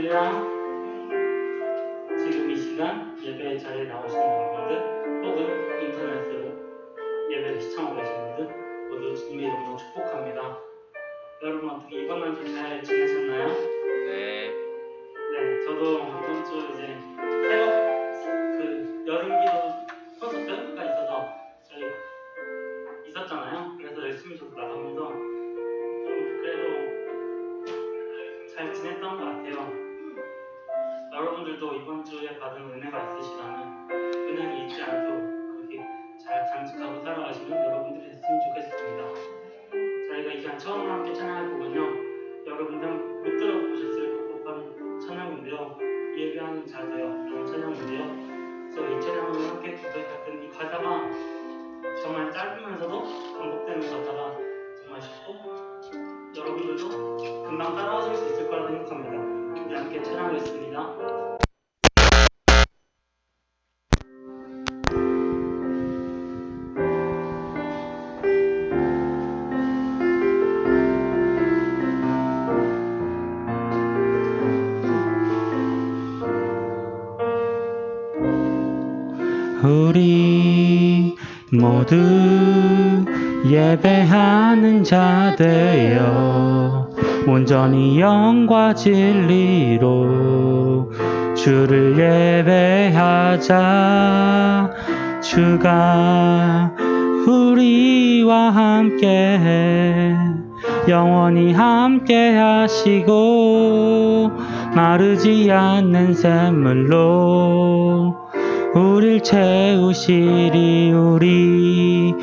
할렐루야. 지금 이 시간 예배 자리에 나오시는 여러분들 혹은 인터넷으로 예배를 시청하고 계신 분들 모두 주님의 이름으로 축복합니다. 여러분 어떻게 이번 한 주 잘 지내셨나요? 네. 네, 저도 이번 주 이제 새벽 여름기도 콘서트가 있어서 저희 있었잖아요. 그래서 열심히 저도 나가면서 좀 그래도 잘 지냈던 것 같아요. 여러분들도 이번 주에 받은 은혜가 있으시다면 은혜를 잊지 않도록 그렇게 잘 간직하고 살아가시는 여러분들이 됐으면 좋겠습니다. 저희가 이 시간 처음 함께 찬양할 곡은요, 여러분들 못 들어보셨을 법한 찬양인데요, 예배하는 자세요 라는 찬양인데요, 그래서 이 찬양을 함께 고백했던 이 가사가 정말 짧으면서도 반복되는 가사가 정말 쉽고 여러분들도 금방 따라하실 수 있을 거라 생각합니다. 우리 함께 찬양하겠습니다. 우리 모두 예배하는 자 되어 온전히 영과 진리로 주를 예배하자. 주가 우리와 함께 영원히 함께 하시고 마르지 않는 샘물로 우릴 채우시리. 우리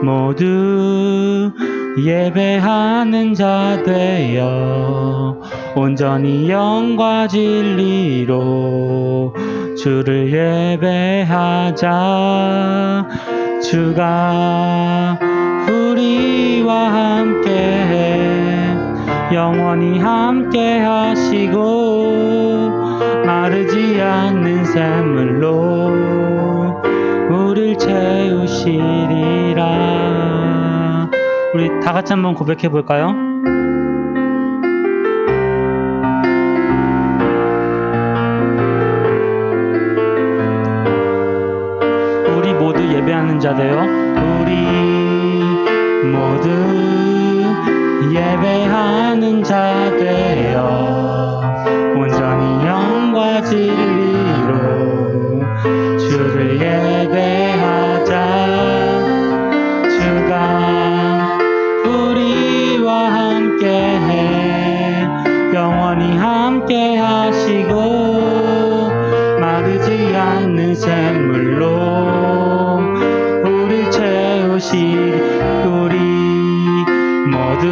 모두 예배하는 자 되어 온전히 영과 진리로 주를 예배하자. 주가 우리와 함께 영원히 함께 하시고 마르지 않는 샘물로 우릴 채우시리라. 우리 다 같이 한번 고백해 볼까요? 우리 모두 예배하는 자 되어 우리 모두 예배하는 자 되어 온전히 영과 진리로 주를 예배하자. 주가 우리와 함께 영원히 함께 하시고 마르지 않는 샘물로 우릴 채우시리. 우리 모두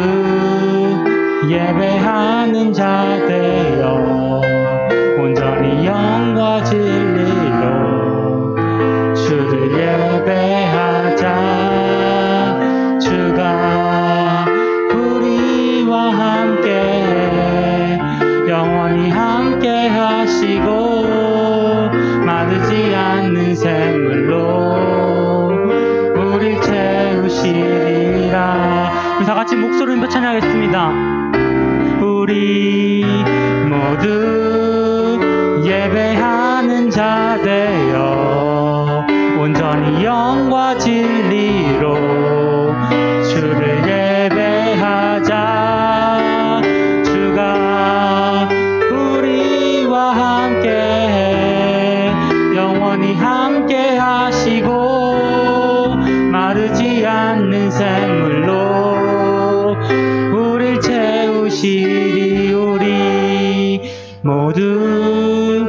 예배하는 자 되어 온전히 영과 진리로 주를 예배하자. 주가 우리와 함께 영원히 함께 하시고 마르지 않는 샘물로 우릴 채우시리라. 우리 다 같이 목소리 높여 찬양하겠습니다. 우리 모두 예배하는 자 되어 온전히 영과 진리로 주를 예배하자. 주가 우리와 함께 영원히 함께 하시고 마르지 않는 샘물로 우릴 채우시리. 우리 모두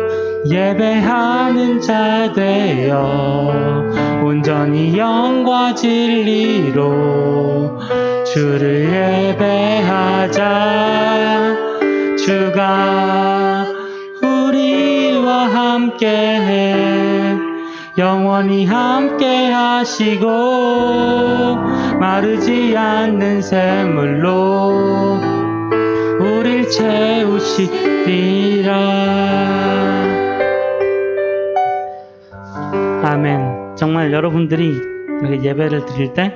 예배하는 자 되어 온전히 영과 진리로 주를 예배하자. 주가 우리와 함께 영원히 함께 하시고 마르지 않는 샘물로 우릴 채우시리라. 아멘. 정말 여러분들이 이렇게 예배를 드릴 때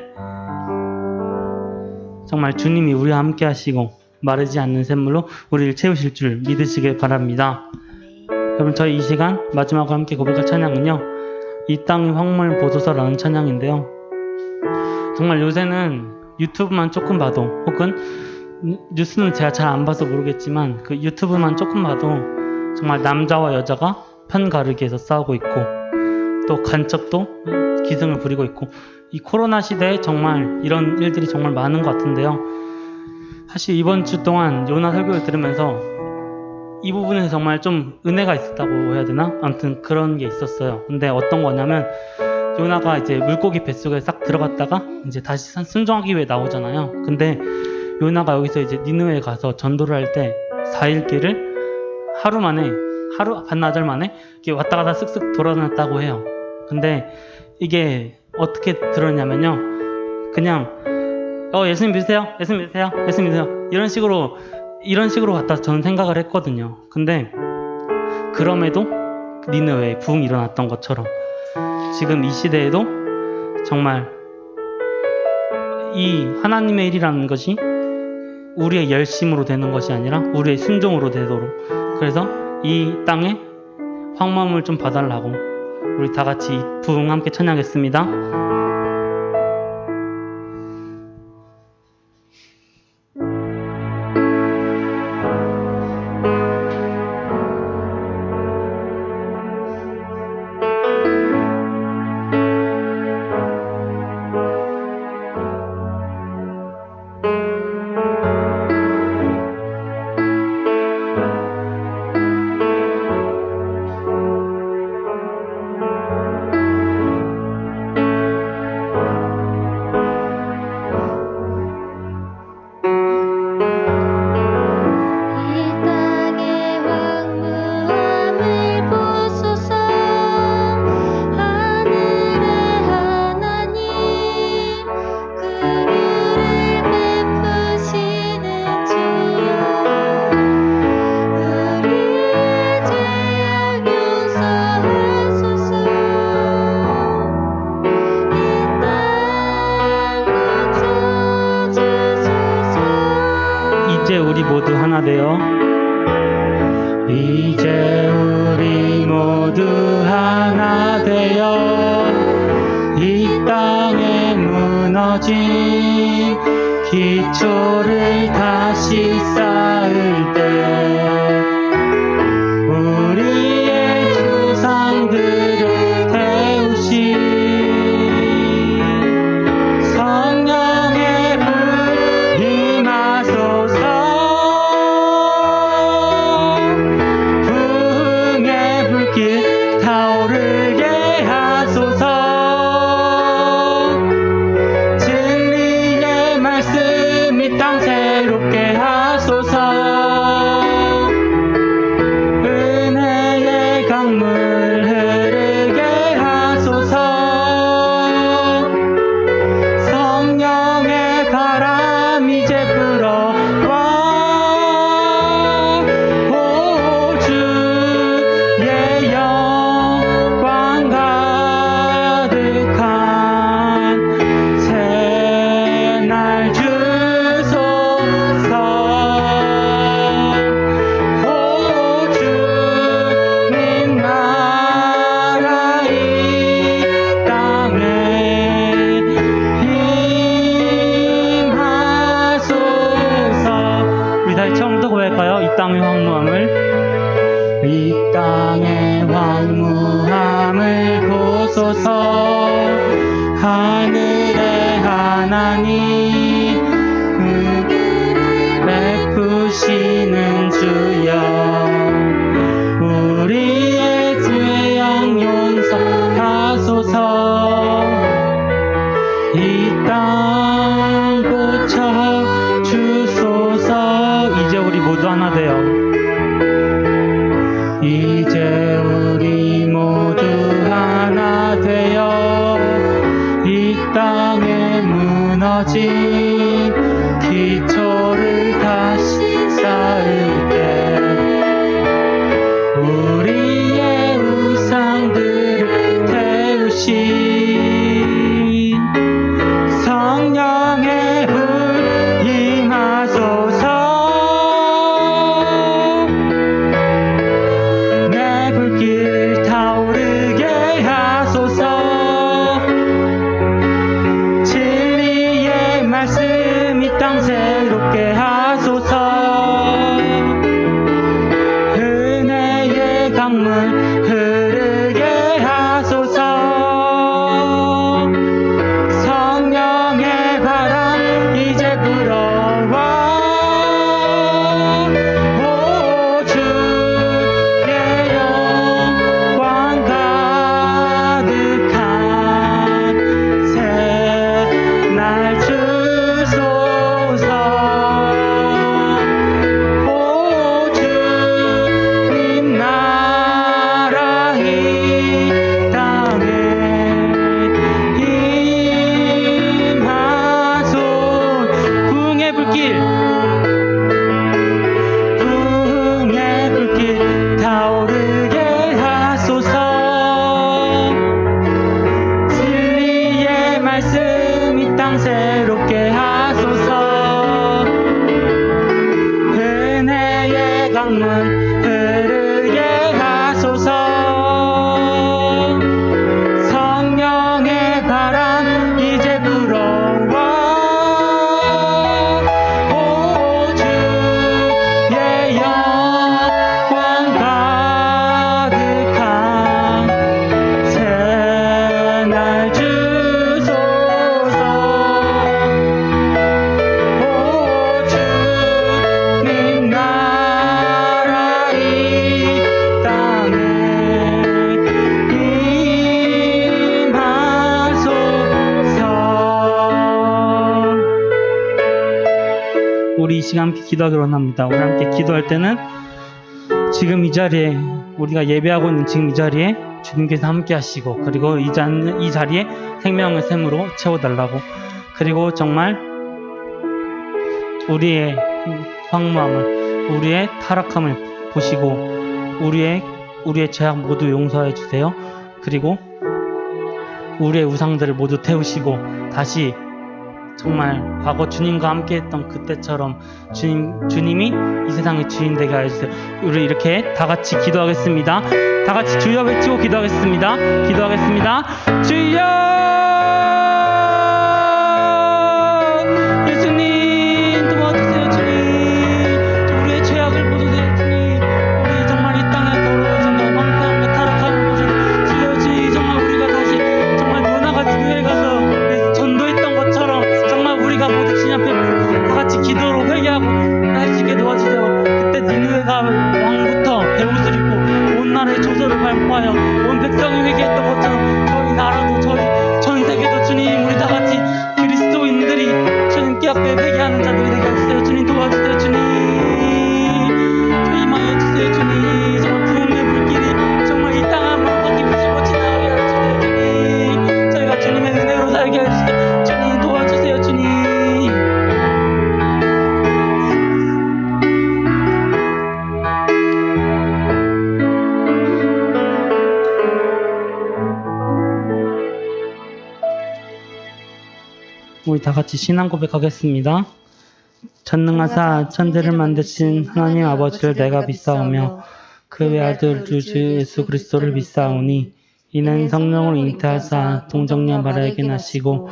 정말 주님이 우리와 함께 하시고 마르지 않는 샘물로 우리를 채우실 줄 믿으시길 바랍니다. 여러분, 저희 이 시간 마지막으로 함께 고백할 찬양은요, 이 땅의 황물 보소서라는 찬양인데요. 정말 요새는 유튜브만 조금 봐도, 혹은 뉴스는 제가 잘 안 봐서 모르겠지만 그 유튜브만 조금 봐도 정말 남자와 여자가 편 가르기 해서 싸우고 있고, 또 간첩도 기승을 부리고 있고, 이 코로나 시대에 정말 이런 일들이 정말 많은 것 같은데요. 사실 이번 주 동안 요나 설교를 들으면서 이 부분에서 정말 좀 은혜가 있었다고 해야 되나? 아무튼 그런 게 있었어요. 근데 어떤 거냐면, 요나가 이제 물고기 뱃속에 싹 들어갔다가 이제 다시 순종하기 위해 나오잖아요. 근데 요나가 여기서 이제 니느웨에 가서 전도를 할 때 4일 길을 하루 반나절 만에 이렇게 왔다 갔다 쓱쓱 돌아다녔다고 해요. 근데 이게 어떻게 들었냐면요, 그냥 예수님 믿으세요? 예수님 믿으세요? 예수님 믿으세요? 이런 식으로 갖다 저는 생각을 했거든요. 근데 그럼에도 니느웨에 부흥이 일어났던 것처럼 지금 이 시대에도 정말 이 하나님의 일이라는 것이 우리의 열심으로 되는 것이 아니라 우리의 순종으로 되도록, 그래서 이 땅에 황망을 좀 봐달라고 우리 다 같이 부흥 함께 찬양하겠습니다. 이제 우리 모두 하나 되어, 이제 우리 모두 하나 되어 이 땅에 무너진 기초를 다시 쌓을 때 우리의 조상들을 태우신 성령의 불 임하소서. 부흥의 불길 타오르게 하소서. 진리의 말씀 이 땅 새롭게 하소서. 은혜의 강물 흐르게 하소서. 성령의 바람 이제 불어와. 오 주의 영광 가득한 새날 주소서. 오 주님 나라 이 땅에 임하소서. 우리 다시 처음부터 고백할까요? 이 땅의 황무함을, 이 땅의 황무함을 보소서. 하늘의 하나님 은혜를 베푸시는 주여, 우리의 죄악 용서하소서. 이 땅 고쳐 주소서. 이제 우리 모두 하나 되어, 이제 우리 모두 하나 되어 이 땅에 무너진 기초를 다시 쌓을 때 우리의 우상들을 태우신 성령의 불 임하소서. 시간 함께 기도하기로 합니다. 우리 함께 기도할 때는 지금 이 자리에, 우리가 예배하고 있는 지금 이 자리에 주님께서 함께 하시고, 그리고 이 자리에 생명의 샘으로 채워달라고, 그리고 정말 우리의 황무함을, 우리의 타락함을 보시고 우리의 죄악 모두 용서해 주세요. 그리고 우리의 우상들을 모두 태우시고 다시 정말 과거 주님과 함께 했던 그때처럼 주님이 이 세상의 주인 되게 해주세요. 우리 이렇게 다 같이 기도하겠습니다. 다 같이 주여 외치고 기도하겠습니다. 주여! 예수님 도와주세요. 주님, 우리의 죄악을 보소서. 주님, 우리 정말 이 땅에 더러워진 황폐함과 타락함을 보소서. 주여, 정말 우리가 다시 정말 노나같이 교회 가서 전도했던 것처럼 정말 우리가 모두 주님 앞에 다 같이 기도로 회개하고 할 수 있게 도와주세요. 그때 니느웨가 왕부터 베옷을 입고 온 나라의 조서를 발표하여 온 백성이 회개했던 것처럼 저희 나라도 전 세계도 주님, 우리 다 같이 그리스도인들이 주님께 앞에 회개하는 자들이 되게 해주세요. 주님 도와주세요. 주님, 저희 임하여 주세요. 주님, 정말 부흥의 불길이 정말 이 땅 한번 바퀴 부수고 지나가게 해주세요. 주님, 저희가 주님의 은혜로 살게 해주세요. 주님 도와주세요. 주님. 우리 다 같이 신앙 고백하겠습니다. 전능하사 천지를 만드신 하나님 아버지를 내가 믿사오며 그 외아들 주 예수 그리스도를 믿사오니 이는 성령으로 잉태하사 동정녀 마리아에게 나시고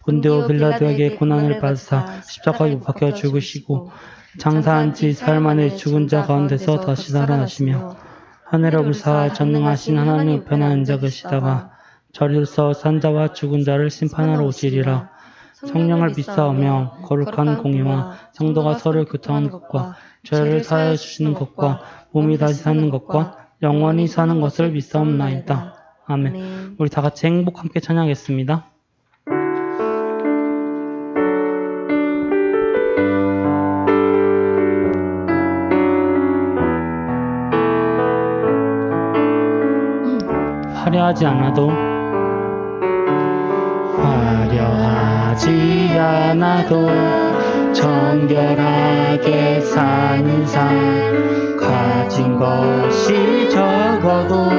본디오 빌라도에게 고난을 받으사 십자가에 못 박혀 죽으시고 장사한 지 사흘 만에 죽은 자 가운데서 다시 살아나시며 하늘에 올라사 전능하신 하나님 우편에 앉아 계시다가 저리로서 산자와 죽은 자를 심판하러 오시리라. 성령을 믿사오며 거룩한 공의와 성도가 서로를 교통하는 것과 죄를 사하여 주시는 것과 몸이 다시 사는 것과 영원히 사는 것을 믿사옵나이다. 아멘. 우리 다 같이 행복 함께 찬양하겠습니다. 화려하지 않아도 정결하게 사는 삶, 가진 것이 적어도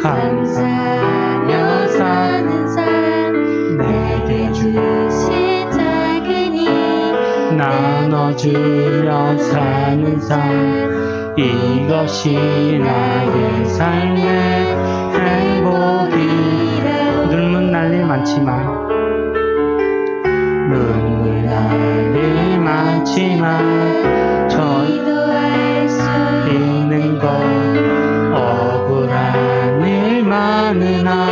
감사하며 사는 삶, 내게 주신 작은 힘 나눠주며 사는 삶, 이것이 나의 삶의 행복이라. 눈물 날 일 많지만 저희도 할 수 있는 것, 억울한 일 많으나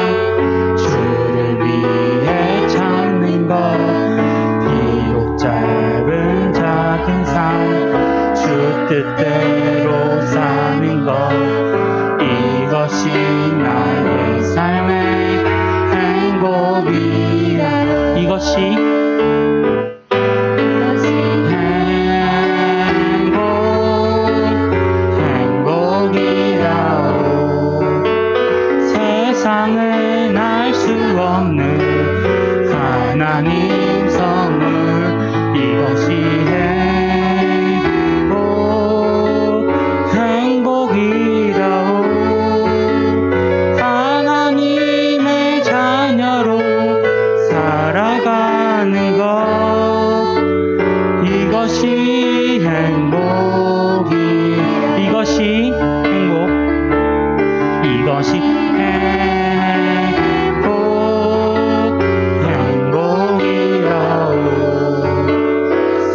주를 위해 찾는 것, 비록 짧은 작은 삶, 주 뜻대로 사는 것, 이것이 나의 삶의 행복이라. 이것이 세상은 알 수 없는 하나님 선물, 이것이 행복이라오. 하나님의 자녀로 살아가는 것, 이것이 이것이 행복이라오.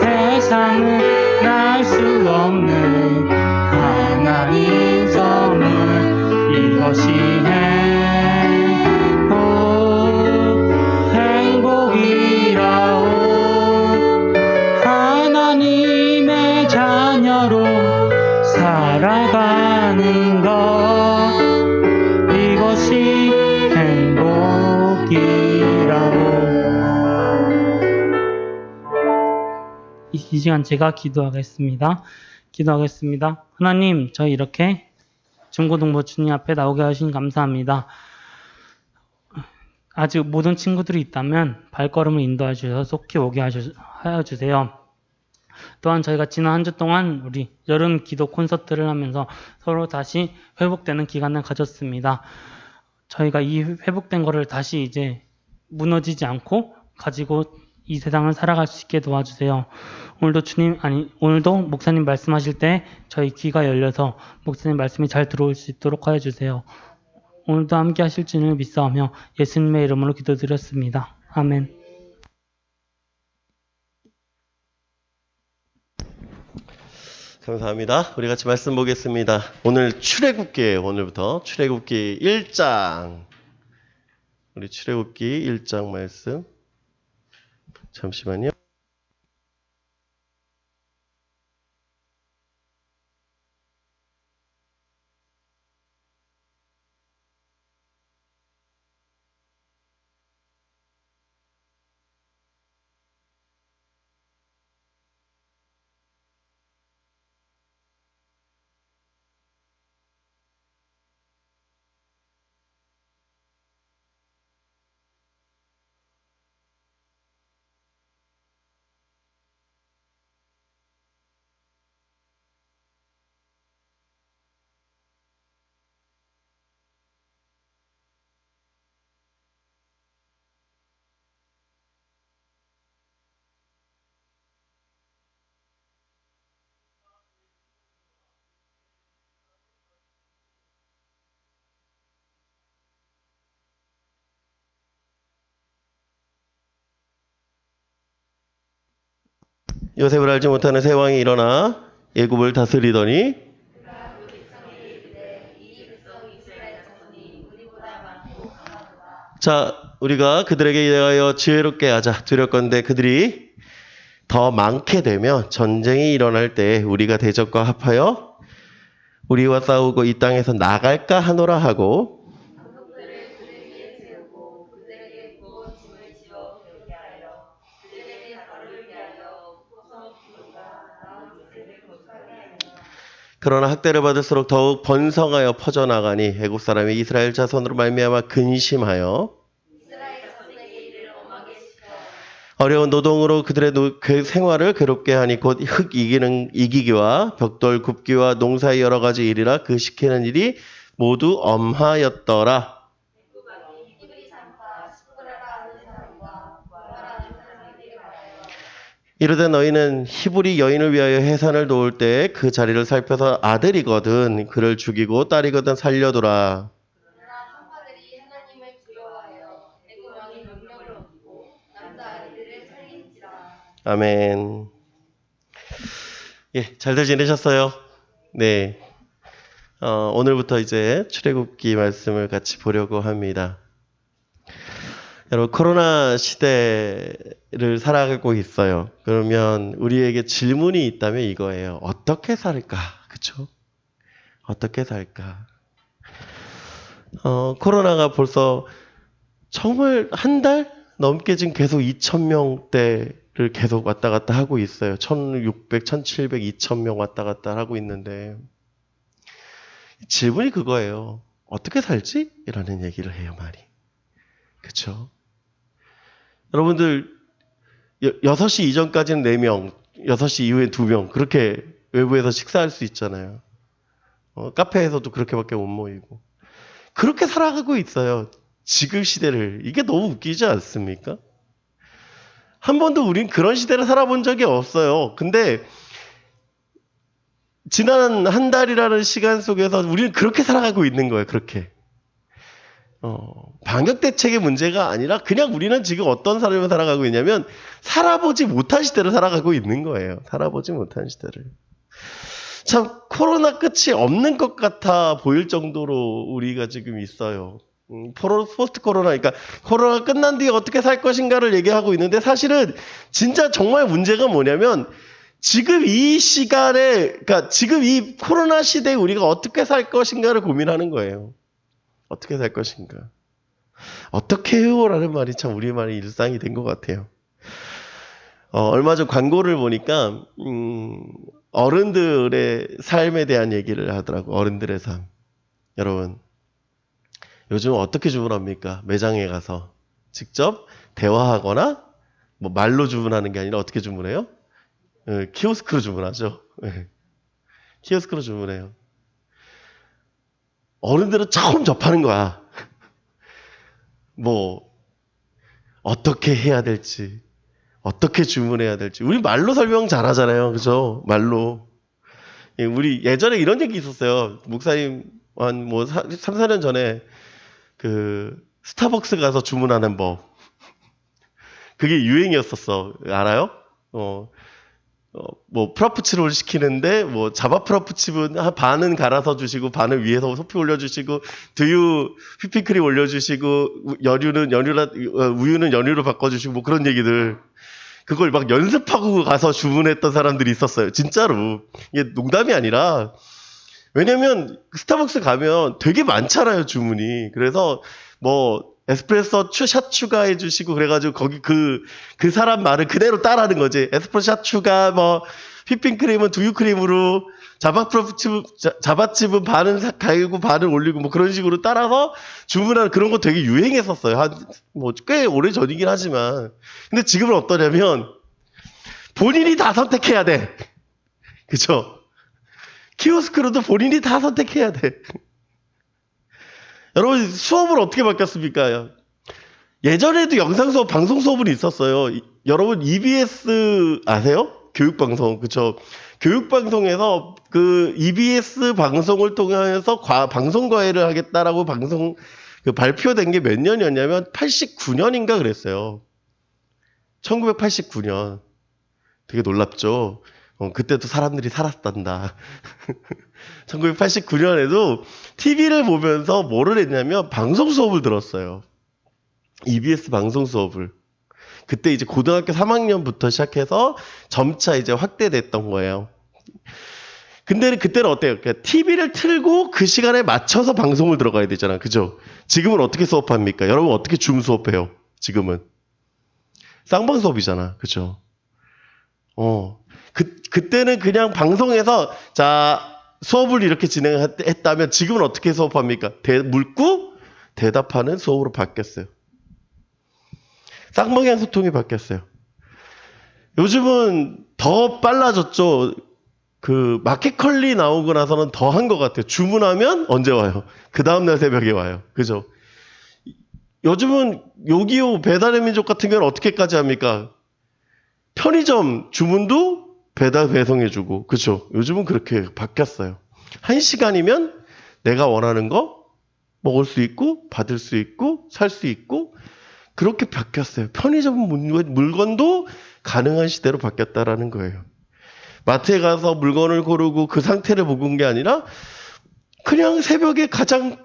세상은 알 수 없는 하나님 선물, 이것이 행복이라오. 하나님의 자녀로 살아가는 것, 이것이 행복이라고. 이 시간 제가 기도하겠습니다. 하나님, 저희 이렇게 중고등부 주님 앞에 나오게 하신 감사합니다. 아직 모든 친구들이 있다면 발걸음을 인도해 주셔서 속히 오게 하여 주세요. 또한 저희가 지난 한 주 동안 우리 여름 기도 콘서트를 하면서 서로 다시 회복되는 기간을 가졌습니다. 저희가 이 회복된 거를 다시 이제 무너지지 않고 가지고 이 세상을 살아갈 수 있게 도와주세요. 오늘도 목사님 말씀하실 때 저희 귀가 열려서 목사님 말씀이 잘 들어올 수 있도록 하여 주세요. 오늘도 함께 하실 줄을 믿사오며 예수님의 이름으로 기도드렸습니다. 아멘. 감사합니다. 우리 같이 말씀 보겠습니다. 오늘 출애굽기예요. 오늘부터 출애굽기 1장. 우리 출애굽기 1장 말씀. 잠시만요. 요셉을 알지 못하는 새 왕이 일어나 애굽을 다스리더니 자, 우리가 그들에게 대하여 지혜롭게 하자 두렵건대 그들이 더 많게 되면 전쟁이 일어날 때 우리가 대적과 합하여 우리와 싸우고 이 땅에서 나갈까 하노라 하고 그러나 학대를 받을수록 더욱 번성하여 퍼져나가니 애국 사람이 이스라엘 자손으로 말미암아 근심하여 어려운 노동으로 그들의 그 생활을 괴롭게 하니 곧 흙 이기기와 벽돌 굽기와 농사의 여러 가지 일이라 그 시키는 일이 모두 엄하였더라. 이르되 너희는 히브리 여인을 위하여 해산을 놓을 때 그 자리를 살펴서 아들이거든 그를 죽이고 딸이거든 살려두라. 아멘. 예, 잘들 지내셨어요? 네. 오늘부터 이제 출애굽기 말씀을 같이 보려고 합니다. 여러분, 코로나 시대를 살아가고 있어요. 그러면 우리에게 질문이 있다면 이거예요. 어떻게 살까? 그쵸? 어떻게 살까? 코로나가 벌써 정말 한 달 넘게 지금 계속 2,000명대를 계속 왔다 갔다 하고 있어요. 1,600, 1,700, 2,000명 왔다 갔다 하고 있는데 질문이 그거예요. 어떻게 살지? 이라는 얘기를 해요, 말이. 그쵸? 여러분들 6시 이전까지는 4명, 6시 이후에 2명 그렇게 외부에서 식사할 수 있잖아요. 카페에서도 그렇게밖에 못 모이고 그렇게 살아가고 있어요. 지금 시대를. 이게 너무 웃기지 않습니까? 한 번도 우린 그런 시대를 살아본 적이 없어요. 근데 지난 한 달이라는 시간 속에서 우리는 그렇게 살아가고 있는 거예요. 그렇게. 방역 대책의 문제가 아니라 그냥 우리는 지금 어떤 삶을 살아가고 있냐면 살아보지 못한 시대를 살아가고 있는 거예요. 살아보지 못한 시대를. 참 코로나 끝이 없는 것 같아 보일 정도로 우리가 지금 있어요. 포스트 코로나, 그러니까 코로나가 끝난 뒤에 어떻게 살 것인가를 얘기하고 있는데 사실은 진짜 정말 문제가 뭐냐면 지금 이 시간에, 그러니까 지금 이 코로나 시대에 우리가 어떻게 살 것인가를 고민하는 거예요. 어떻게 살 것인가. 어떻게 해요? 라는 말이 참 우리만의 일상이 된 것 같아요. 얼마 전 광고를 보니까 어른들의 삶에 대한 얘기를 하더라고. 어른들의 삶. 여러분, 요즘 어떻게 주문합니까? 매장에 가서 직접 대화하거나 뭐 말로 주문하는 게 아니라 어떻게 주문해요? 키오스크로 주문하죠. 키오스크로 주문해요. 어른들은 처음 접하는 거야. 뭐 어떻게 해야 될지, 어떻게 주문해야 될지. 우리 말로 설명 잘하잖아요, 그죠? 말로. 우리 예전에 이런 얘기 있었어요. 목사님 한 뭐 3, 4년 전에 그 스타벅스 가서 주문하는 법. 그게 유행이었었어. 알아요? 뭐 프라푸치노를 시키는데 뭐 자바 프라푸치는 반은 갈아서 주시고 반은 위에서 소피 올려주시고 두유 휘핑크림 올려주시고 우유는 연유로 바꿔주시고 뭐 그런 얘기들. 그걸 막 연습하고 가서 주문했던 사람들이 있었어요. 진짜로. 이게 농담이 아니라 왜냐면 스타벅스 가면 되게 많잖아요, 주문이. 그래서 뭐 에스프레소 샷 추가해 주시고 그래가지고 거기 그 사람 말을 그대로 따라하는 거지. 에스프레소 샷 추가, 뭐 휘핑크림은 두유크림으로, 자바칩은 반은 갈고 반은 올리고 뭐 그런 식으로 따라서 주문하는 그런 거 되게 유행했었어요. 한 뭐 꽤 오래 전이긴 하지만. 근데 지금은 어떠냐면 본인이 다 선택해야 돼. 그쵸? 키오스크로도 본인이 다 선택해야 돼. 여러분, 수업을 어떻게 바뀌었습니까? 예전에도 영상 수업, 방송 수업은 있었어요. 여러분, EBS 아세요? 교육방송, 그쵸? 교육방송에서 그 EBS 방송을 통해서 방송과외를 하겠다라고 발표된 게 몇 년이었냐면 89년인가 그랬어요. 1989년. 되게 놀랍죠? 그때도 사람들이 살았단다. 1989년에도 TV를 보면서 뭐를 했냐면 방송 수업을 들었어요. EBS 방송 수업을. 그때 이제 고등학교 3학년부터 시작해서 점차 이제 확대됐던 거예요. 근데 그때는 어때요? TV를 틀고 그 시간에 맞춰서 방송을 들어가야 되잖아. 그죠? 지금은 어떻게 수업합니까? 여러분 어떻게 줌 수업해요? 지금은. 쌍방 수업이잖아. 그죠? 그때는 그냥 방송에서 자 수업을 이렇게 진행했다면 지금은 어떻게 수업합니까? 묻고 대답하는 수업으로 바뀌었어요. 쌍방향 소통이 바뀌었어요. 요즘은 더 빨라졌죠. 그 마켓컬리 나오고 나서는 더 한 것 같아요. 주문하면 언제 와요? 그 다음날 새벽에 와요. 그죠? 요즘은 요기요 배달의 민족 같은 경우는 어떻게까지 합니까? 편의점 주문도 배송해주고, 그쵸? 요즘은 그렇게 바뀌었어요. 1시간이면 내가 원하는 거 먹을 수 있고, 받을 수 있고, 살 수 있고, 그렇게 바뀌었어요. 편의점 물건도 가능한 시대로 바뀌었다라는 거예요. 마트에 가서 물건을 고르고 그 상태를 보고 온 게 아니라, 그냥 새벽에 가장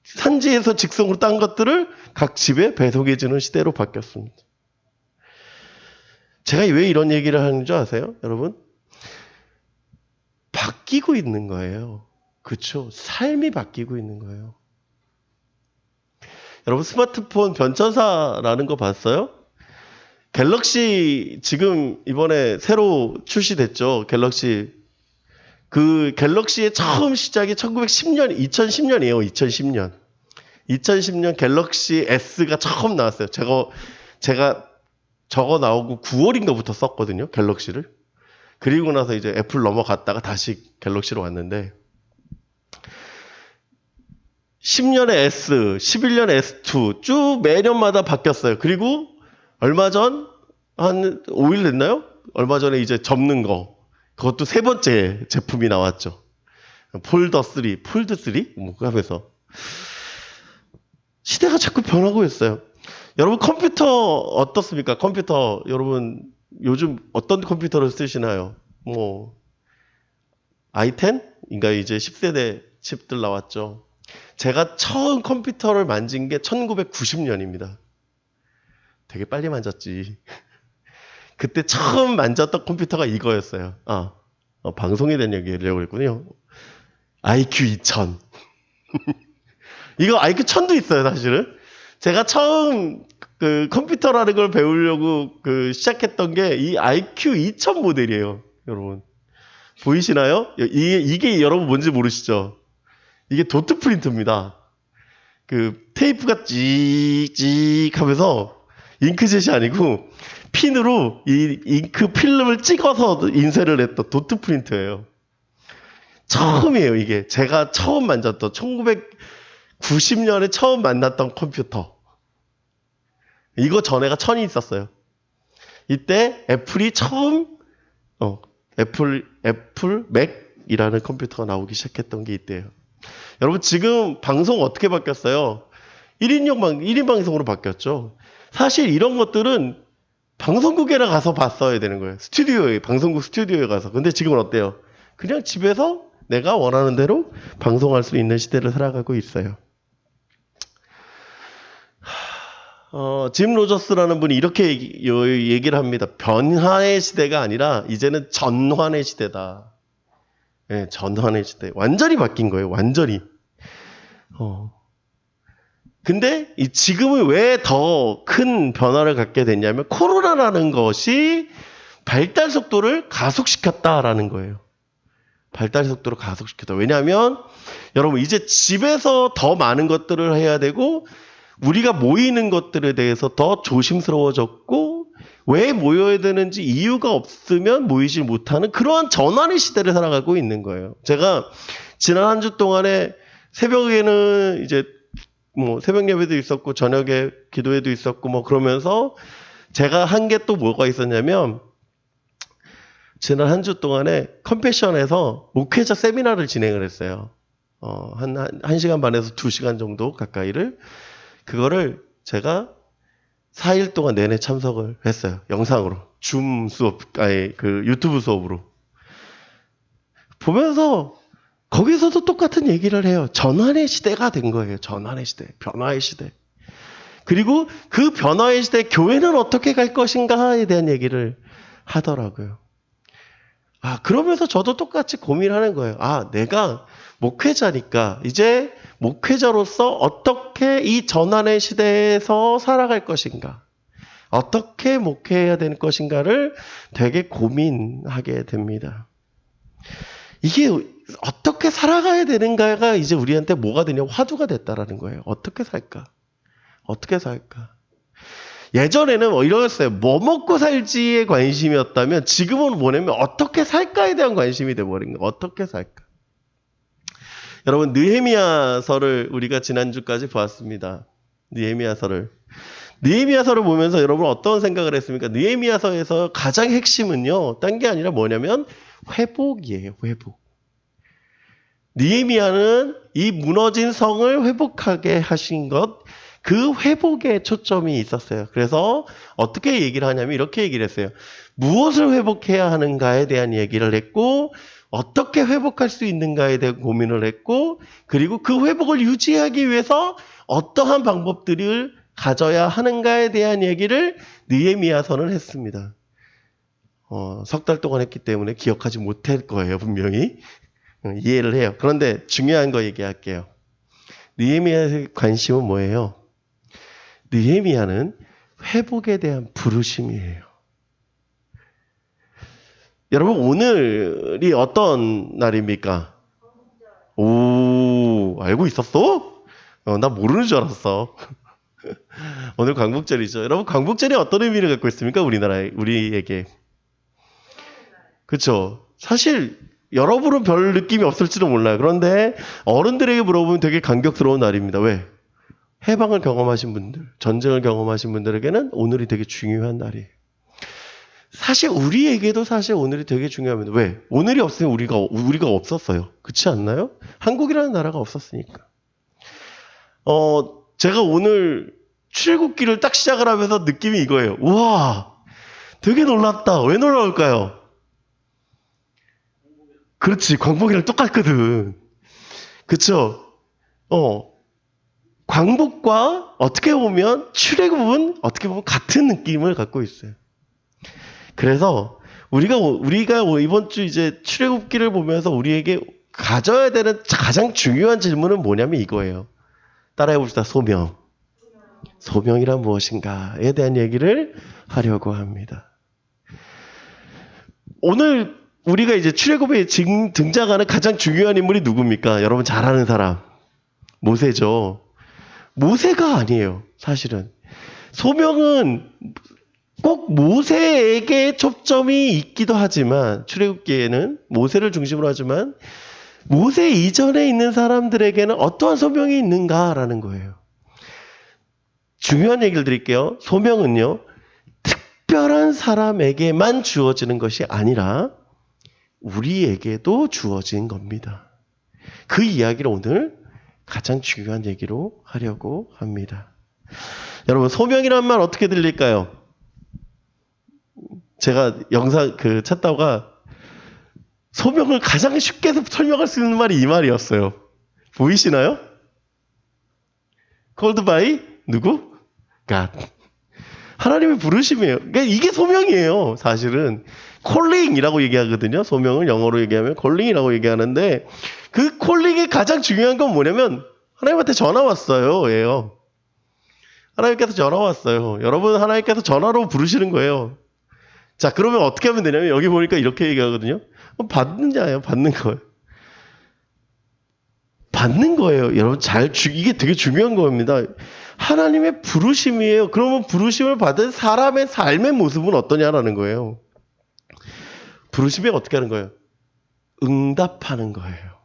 산지에서 직송으로 딴 것들을 각 집에 배송해주는 시대로 바뀌었습니다. 제가 왜 이런 얘기를 하는 줄 아세요? 여러분? 바뀌고 있는 거예요. 그렇죠? 삶이 바뀌고 있는 거예요. 여러분 스마트폰 변천사라는 거 봤어요? 갤럭시 지금 이번에 새로 출시됐죠. 갤럭시. 그 갤럭시의 처음 시작이 2010년이에요. 2010년. 2010년 갤럭시 S가 처음 나왔어요. 제가 저거 나오고 9월인가부터 썼거든요. 갤럭시를. 그리고 나서 이제 애플 넘어갔다가 다시 갤럭시로 왔는데 10년에 S, 11년에 S2 쭉 매년마다 바뀌었어요. 그리고 얼마 전 한 5일 됐나요? 얼마 전에 이제 접는 거 그것도 세 번째 제품이 나왔죠. 폴드 3 뭐 하면서 시대가 자꾸 변하고 있어요. 여러분 컴퓨터 어떻습니까? 컴퓨터 여러분 요즘 어떤 컴퓨터를 쓰시나요? 뭐 i10인가 이제 10세대 칩들 나왔죠. 제가 처음 컴퓨터를 만진 게 1990년입니다. 되게 빨리 만졌지. 그때 처음 만졌던 컴퓨터가 이거였어요. 방송에 대한 얘기를 하려고 했군요. IQ 2000. 이거 IQ 1000도 있어요, 사실은. 제가 처음 그 컴퓨터라는 걸 배우려고 그 시작했던 게 이 IQ 2000 모델이에요. 여러분. 보이시나요? 이게 여러분 뭔지 모르시죠? 이게 도트 프린터입니다. 그 테이프가 찍찍 하면서 잉크젯이 아니고 핀으로 이 잉크 필름을 찍어서 인쇄를 했던 도트 프린터예요. 처음이에요, 이게. 제가 처음 만졌던 1990년에 처음 만났던 컴퓨터. 이거 전에가 1000이 있었어요. 이때 애플이 처음 애플 맥이라는 컴퓨터가 나오기 시작했던 게 이때예요. 여러분 지금 방송 어떻게 바뀌었어요? 1인 방송으로 바뀌었죠. 사실 이런 것들은 방송국에 가서 봤어야 되는 거예요. 방송국 스튜디오에 가서. 근데 지금은 어때요? 그냥 집에서 내가 원하는 대로 방송할 수 있는 시대를 살아가고 있어요. 짐 로저스라는 분이 이렇게 얘기를 합니다. 변화의 시대가 아니라 이제는 전환의 시대다. 네, 전환의 시대. 완전히 바뀐 거예요. 완전히. 근데 지금은 왜 더 큰 변화를 갖게 됐냐면 코로나라는 것이 발달 속도를 가속시켰다라는 거예요. 발달 속도를 가속시켰다. 왜냐하면 여러분 이제 집에서 더 많은 것들을 해야 되고 우리가 모이는 것들에 대해서 더 조심스러워졌고 왜 모여야 되는지 이유가 없으면 모이지 못하는 그러한 전환의 시대를 살아가고 있는 거예요. 제가 지난 한 주 동안에 새벽에는 이제 뭐 새벽 예배도 있었고 저녁에 기도회도 있었고 뭐 그러면서 제가 한 게 또 뭐가 있었냐면 지난 한 주 동안에 컴패션에서 목회자 세미나를 진행을 했어요. 한 1시간 반에서 2시간 정도 가까이를 그거를 제가 4일 동안 내내 참석을 했어요. 영상으로. 줌 수업, 그 유튜브 수업으로. 보면서 거기서도 똑같은 얘기를 해요. 전환의 시대가 된 거예요. 전환의 시대, 변화의 시대. 그리고 그 변화의 시대 교회는 어떻게 갈 것인가에 대한 얘기를 하더라고요. 그러면서 저도 똑같이 고민하는 거예요. 내가 목회자니까 이제 목회자로서 어떻게 이 전환의 시대에서 살아갈 것인가, 어떻게 목회해야 되는 것인가를 되게 고민하게 됩니다. 이게 어떻게 살아가야 되는가가 이제 우리한테 뭐가 되냐면 화두가 됐다라는 거예요. 어떻게 살까? 어떻게 살까? 예전에는 이러였어요. 뭐 먹고 살지에 관심이었다면 지금은 뭐냐면 어떻게 살까에 대한 관심이 돼버린 거예요. 어떻게 살까? 여러분 느헤미야서를 우리가 지난주까지 보았습니다. 느헤미야서를 보면서 여러분 어떤 생각을 했습니까? 느헤미야서에서 가장 핵심은요. 딴 게 아니라 뭐냐면 회복이에요. 회복. 느헤미야는 이 무너진 성을 회복하게 하신 것, 그 회복에 초점이 있었어요. 그래서 어떻게 얘기를 하냐면 이렇게 얘기를 했어요. 무엇을 회복해야 하는가에 대한 얘기를 했고 어떻게 회복할 수 있는가에 대한 고민을 했고 그리고 그 회복을 유지하기 위해서 어떠한 방법들을 가져야 하는가에 대한 얘기를 느헤미야서는 했습니다. 석 달 동안 했기 때문에 기억하지 못할 거예요. 분명히. 이해를 해요. 그런데 중요한 거 얘기할게요. 느헤미야의 관심은 뭐예요? 느헤미야는 회복에 대한 부르심이에요. 여러분 오늘이 어떤 날입니까? 오, 알고 있었어? 나 모르는 줄 알았어. 오늘 광복절이죠. 여러분 광복절이 어떤 의미를 갖고 있습니까? 우리에게. 그렇죠. 사실 여러분은 별 느낌이 없을지도 몰라요. 그런데 어른들에게 물어보면 되게 감격스러운 날입니다. 왜? 해방을 경험하신 분들, 전쟁을 경험하신 분들에게는 오늘이 되게 중요한 날이에요. 사실 우리에게도 사실 오늘이 되게 중요합니다. 왜? 오늘이 없으면 우리가 없었어요. 그렇지 않나요? 한국이라는 나라가 없었으니까. 제가 오늘 출애굽기를 딱 시작을 하면서 느낌이 이거예요. 우와, 되게 놀랐다. 왜 놀라울까요? 그렇지, 광복이랑 똑같거든. 그쵸? 광복과 어떻게 보면 출애굽은 어떻게 보면 같은 느낌을 갖고 있어요. 그래서 우리가 이번 주 이제 출애굽기를 보면서 우리에게 가져야 되는 가장 중요한 질문은 뭐냐면 이거예요. 따라해 봅시다. 소명. 소명이란 무엇인가에 대한 얘기를 하려고 합니다. 오늘 우리가 이제 출애굽에 등장하는 가장 중요한 인물이 누굽니까? 여러분 잘 아는 사람. 모세죠. 모세가 아니에요. 사실은. 소명은 꼭 모세에게 초점이 있기도 하지만 출애굽기에는 모세를 중심으로 하지만 모세 이전에 있는 사람들에게는 어떠한 소명이 있는가라는 거예요. 중요한 얘기를 드릴게요. 소명은요. 특별한 사람에게만 주어지는 것이 아니라 우리에게도 주어진 겁니다. 그 이야기를 오늘 가장 중요한 얘기로 하려고 합니다. 여러분 소명이란 말 어떻게 들릴까요? 제가 영상 찾다가 소명을 가장 쉽게 설명할 수 있는 말이 이 말이었어요. 보이시나요? Called by 누구? God. 하나님의 부르심이에요. 그러니까 이게 소명이에요. 사실은 calling이라고 얘기하거든요. 소명을 영어로 얘기하면 calling이라고 얘기하는데 그 calling의 가장 중요한 건 뭐냐면 하나님한테 전화 왔어요. 예요. 하나님께서 전화 왔어요. 여러분 하나님께서 전화로 부르시는 거예요. 자 그러면 어떻게 하면 되냐면 여기 보니까 이렇게 얘기하거든요. 받는 자예요. 받는 거예요. 받는 거예요. 여러분 이게 되게 중요한 겁니다. 하나님의 부르심이에요. 그러면 부르심을 받은 사람의 삶의 모습은 어떠냐라는 거예요. 부르심이 어떻게 하는 거예요? 응답하는 거예요.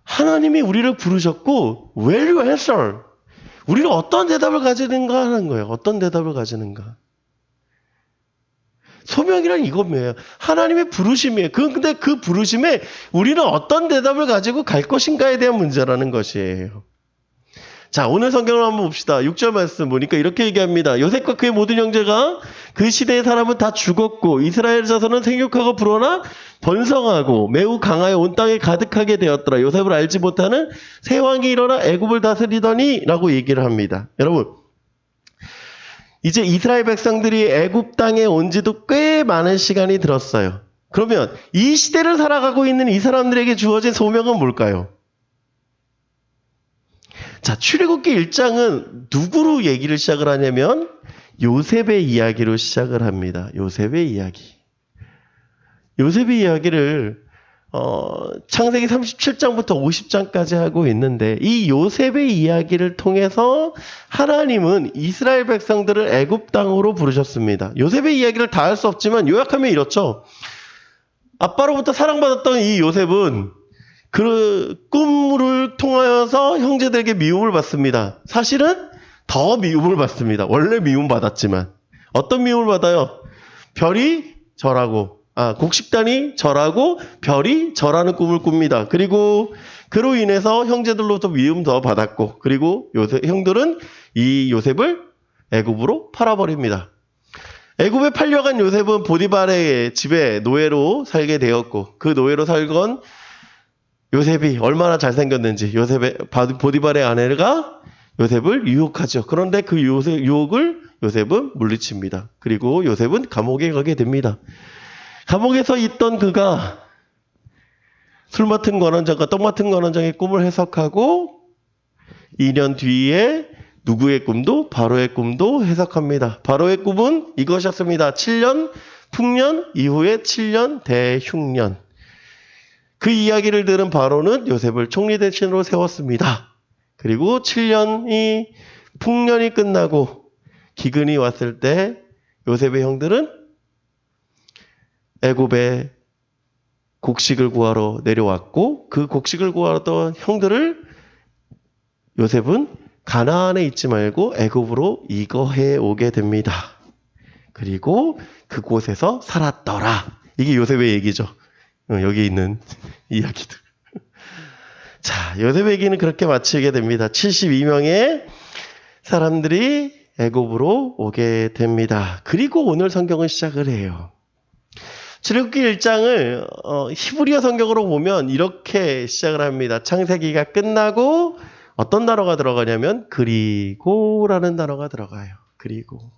하나님이 우리를 부르셨고 will you answer? 우리는 어떤 대답을 가지는가 하는 거예요. 어떤 대답을 가지는가. 소명이란 이겁니다. 하나님의 부르심이에요. 근데 그 부르심에 우리는 어떤 대답을 가지고 갈 것인가에 대한 문제라는 것이에요. 자, 오늘 성경을 한번 봅시다. 6절 말씀 보니까 이렇게 얘기합니다. 요셉과 그의 모든 형제가 그 시대의 사람은 다 죽었고 이스라엘 자손은 생육하고 불어나 번성하고 매우 강하여 온 땅에 가득하게 되었더라. 요셉을 알지 못하는 새 왕이 일어나 애굽을 다스리더니 라고 얘기를 합니다. 여러분 이제 이스라엘 백성들이 애굽 땅에 온 지도 꽤 많은 시간이 들었어요. 그러면 이 시대를 살아가고 있는 이 사람들에게 주어진 소명은 뭘까요? 자, 출애굽기 1장은 누구로 얘기를 시작을 하냐면 요셉의 이야기로 시작을 합니다. 요셉의 이야기. 요셉의 이야기를 창세기 37장부터 50장까지 하고 있는데 이 요셉의 이야기를 통해서 하나님은 이스라엘 백성들을 애굽 땅으로 부르셨습니다. 요셉의 이야기를 다 할 수 없지만 요약하면 이렇죠. 아빠로부터 사랑받았던 이 요셉은 그 꿈을 통하여서 형제들에게 미움을 받습니다. 사실은 더 미움을 받습니다. 원래 미움 받았지만 어떤 미움을 받아요? 별이 절하고 곡식단이 절하고 별이 절하는 꿈을 꿉니다. 그리고 그로 인해서 형제들로부터 미움 더 받았고 그리고 형들은 이 요셉을 애굽으로 팔아버립니다. 애굽에 팔려간 요셉은 보디발의 집에 노예로 살게 되었고 그 노예로 살건 요셉이 얼마나 잘생겼는지 보디발의 아내가 요셉을 유혹하죠. 그런데 그 유혹을 요셉은 물리칩니다. 그리고 요셉은 감옥에 가게 됩니다. 감옥에서 있던 그가 술 맡은 관원장과 떡 맡은 관원장의 꿈을 해석하고 2년 뒤에 누구의 꿈도 바로의 꿈도 해석합니다. 바로의 꿈은 이것이었습니다. 7년 풍년 이후에 7년 대흉년. 그 이야기를 들은 바로는 요셉을 총리 대신으로 세웠습니다. 그리고 7년이 풍년이 끝나고 기근이 왔을 때 요셉의 형들은 애굽에 곡식을 구하러 내려왔고 그 곡식을 구하러 왔던 형들을 요셉은 가나안에 있지 말고 애굽으로 이거해 오게 됩니다. 그리고 그곳에서 살았더라. 이게 요셉의 얘기죠. 여기 있는 이야기들. 자, 요셉의 얘기는 그렇게 마치게 됩니다. 72명의 사람들이 애굽으로 오게 됩니다. 그리고 오늘 성경은 시작을 해요. 출애굽기 1장을 히브리어 성경으로 보면 이렇게 시작을 합니다. 창세기가 끝나고 어떤 단어가 들어가냐면 그리고라는 단어가 들어가요. 그리고.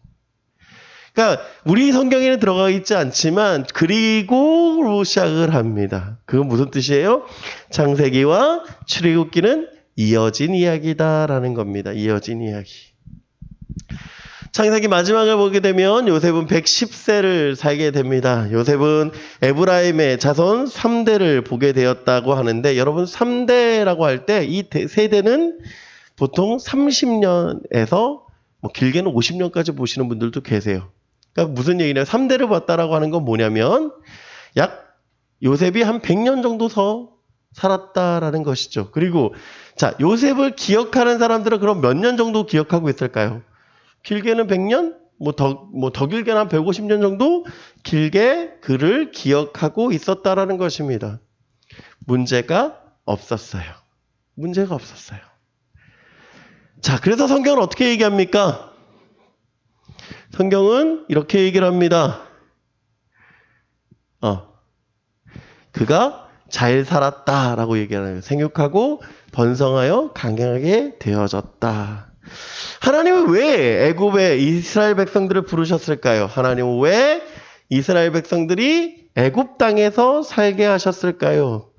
그러니까 우리 성경에는 들어가 있지 않지만 그리고로 시작을 합니다. 그건 무슨 뜻이에요? 창세기와 출애굽기는 이어진 이야기다라는 겁니다. 이어진 이야기. 창세기 마지막을 보게 되면 요셉은 110세를 살게 됩니다. 요셉은 에브라임의 자손 3대를 보게 되었다고 하는데, 여러분 3대라고 할 때 이 세대는 보통 30년에서 길게는 50년까지 보시는 분들도 계세요. 그러니까 무슨 얘기냐면 3대를 봤다라고 하는 건 뭐냐면 약 요셉이 한 100년 정도 더 살았다라는 것이죠. 그리고 자, 요셉을 기억하는 사람들은 그럼 몇 년 정도 기억하고 있을까요? 길게는 100년? 더 길게는 한 150년 정도 길게 그를 기억하고 있었다라는 것입니다. 문제가 없었어요. 문제가 없었어요. 자, 그래서 성경은 어떻게 얘기합니까? 성경은 이렇게 얘기를 합니다. 그가 잘 살았다라고 얘기하는, 생육하고 번성하여 강하게 되어졌다. 하나님은 왜 애굽의 이스라엘 백성들을 부르셨을까요? 하나님은 왜 이스라엘 백성들이 애굽 땅에서 살게 하셨을까요?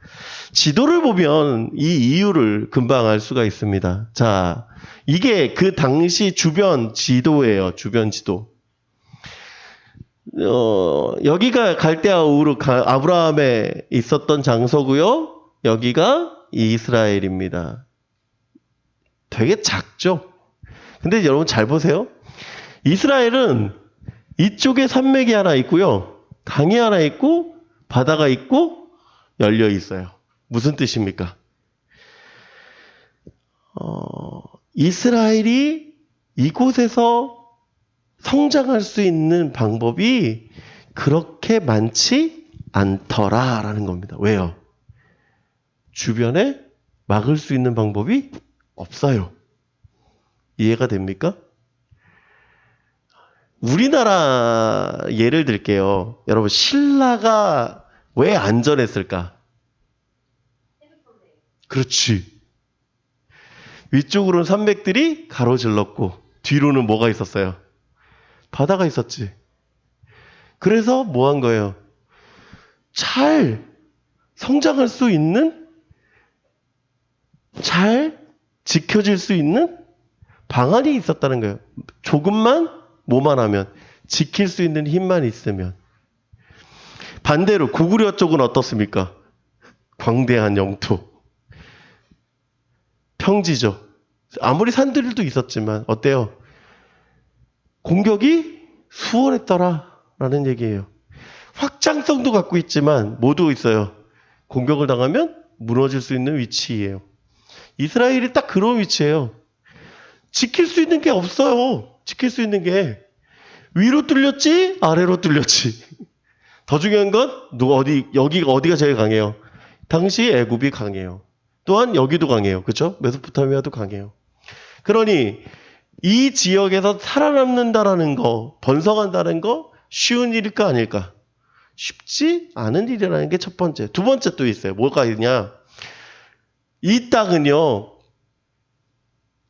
지도를 보면 이 이유를 금방 알 수가 있습니다. 자, 이게 그 당시 주변 지도예요. 주변 지도. 여기가 갈대아 우르 아브라함에 있었던 장소고요. 여기가 이스라엘입니다. 되게 작죠? 근데 여러분 잘 보세요. 이스라엘은 이쪽에 산맥이 하나 있고요. 강이 하나 있고 바다가 있고 열려 있어요. 무슨 뜻입니까? 이스라엘이 이곳에서 성장할 수 있는 방법이 그렇게 많지 않더라라는 겁니다. 왜요? 주변에 막을 수 있는 방법이 없어요. 이해가 됩니까? 우리나라 예를 들게요. 여러분, 신라가 왜 안전했을까? 그렇지. 위쪽으로는 산맥들이 가로질렀고 뒤로는 뭐가 있었어요? 바다가 있었지. 그래서 뭐 한 거예요? 잘 성장할 수 있는, 잘 지켜질 수 있는 방안이 있었다는 거예요. 조금만 뭐만 하면, 지킬 수 있는 힘만 있으면. 반대로 고구려 쪽은 어떻습니까? 광대한 영토. 평지죠. 아무리 산들도 있었지만 어때요? 공격이 수월했더라라는 얘기예요. 확장성도 갖고 있지만 모두 있어요. 공격을 당하면 무너질 수 있는 위치예요. 이스라엘이 딱 그런 위치예요. 지킬 수 있는 게 없어요. 지킬 수 있는 게 위로 뚫렸지 아래로 뚫렸지. 더 중요한 건 여기가 어디가 제일 강해요? 당시 애굽이 강해요. 또한 여기도 강해요. 그렇죠? 메소포타미아도 강해요. 그러니 이 지역에서 살아남는다라는 거, 번성한다는 거 쉬운 일일까 아닐까? 쉽지 않은 일이라는 게 첫 번째. 두 번째 또 있어요. 뭐가 있냐? 이 땅은요,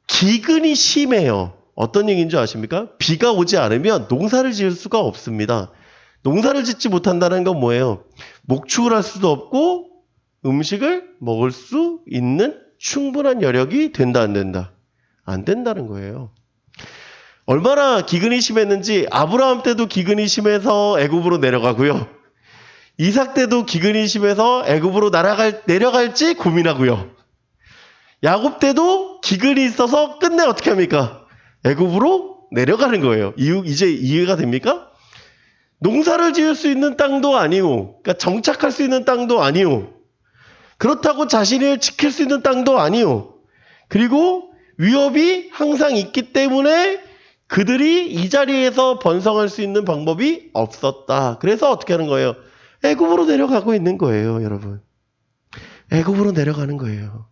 기근이 심해요. 어떤 얘기인 줄 아십니까? 비가 오지 않으면 농사를 지을 수가 없습니다. 농사를 짓지 못한다는 건 뭐예요? 목축을 할 수도 없고 음식을 먹을 수 있는 충분한 여력이 된다, 안 된다? 안 된다는 거예요. 얼마나 기근이 심했는지 아브라함 때도 기근이 심해서 애굽으로 내려가고요. 이삭 때도 기근이 심해서 애굽으로 내려갈지 고민하고요. 야곱 때도 기근이 있어서 끝내 어떻게 합니까? 애굽으로 내려가는 거예요. 이제 이해가 됩니까? 농사를 지을 수 있는 땅도 아니고, 그러니까 정착할 수 있는 땅도 아니고, 그렇다고 자신을 지킬 수 있는 땅도 아니고, 그리고 위협이 항상 있기 때문에 그들이 이 자리에서 번성할 수 있는 방법이 없었다. 그래서 어떻게 하는 거예요? 애굽으로 내려가고 있는 거예요, 여러분. 애굽으로 내려가는 거예요.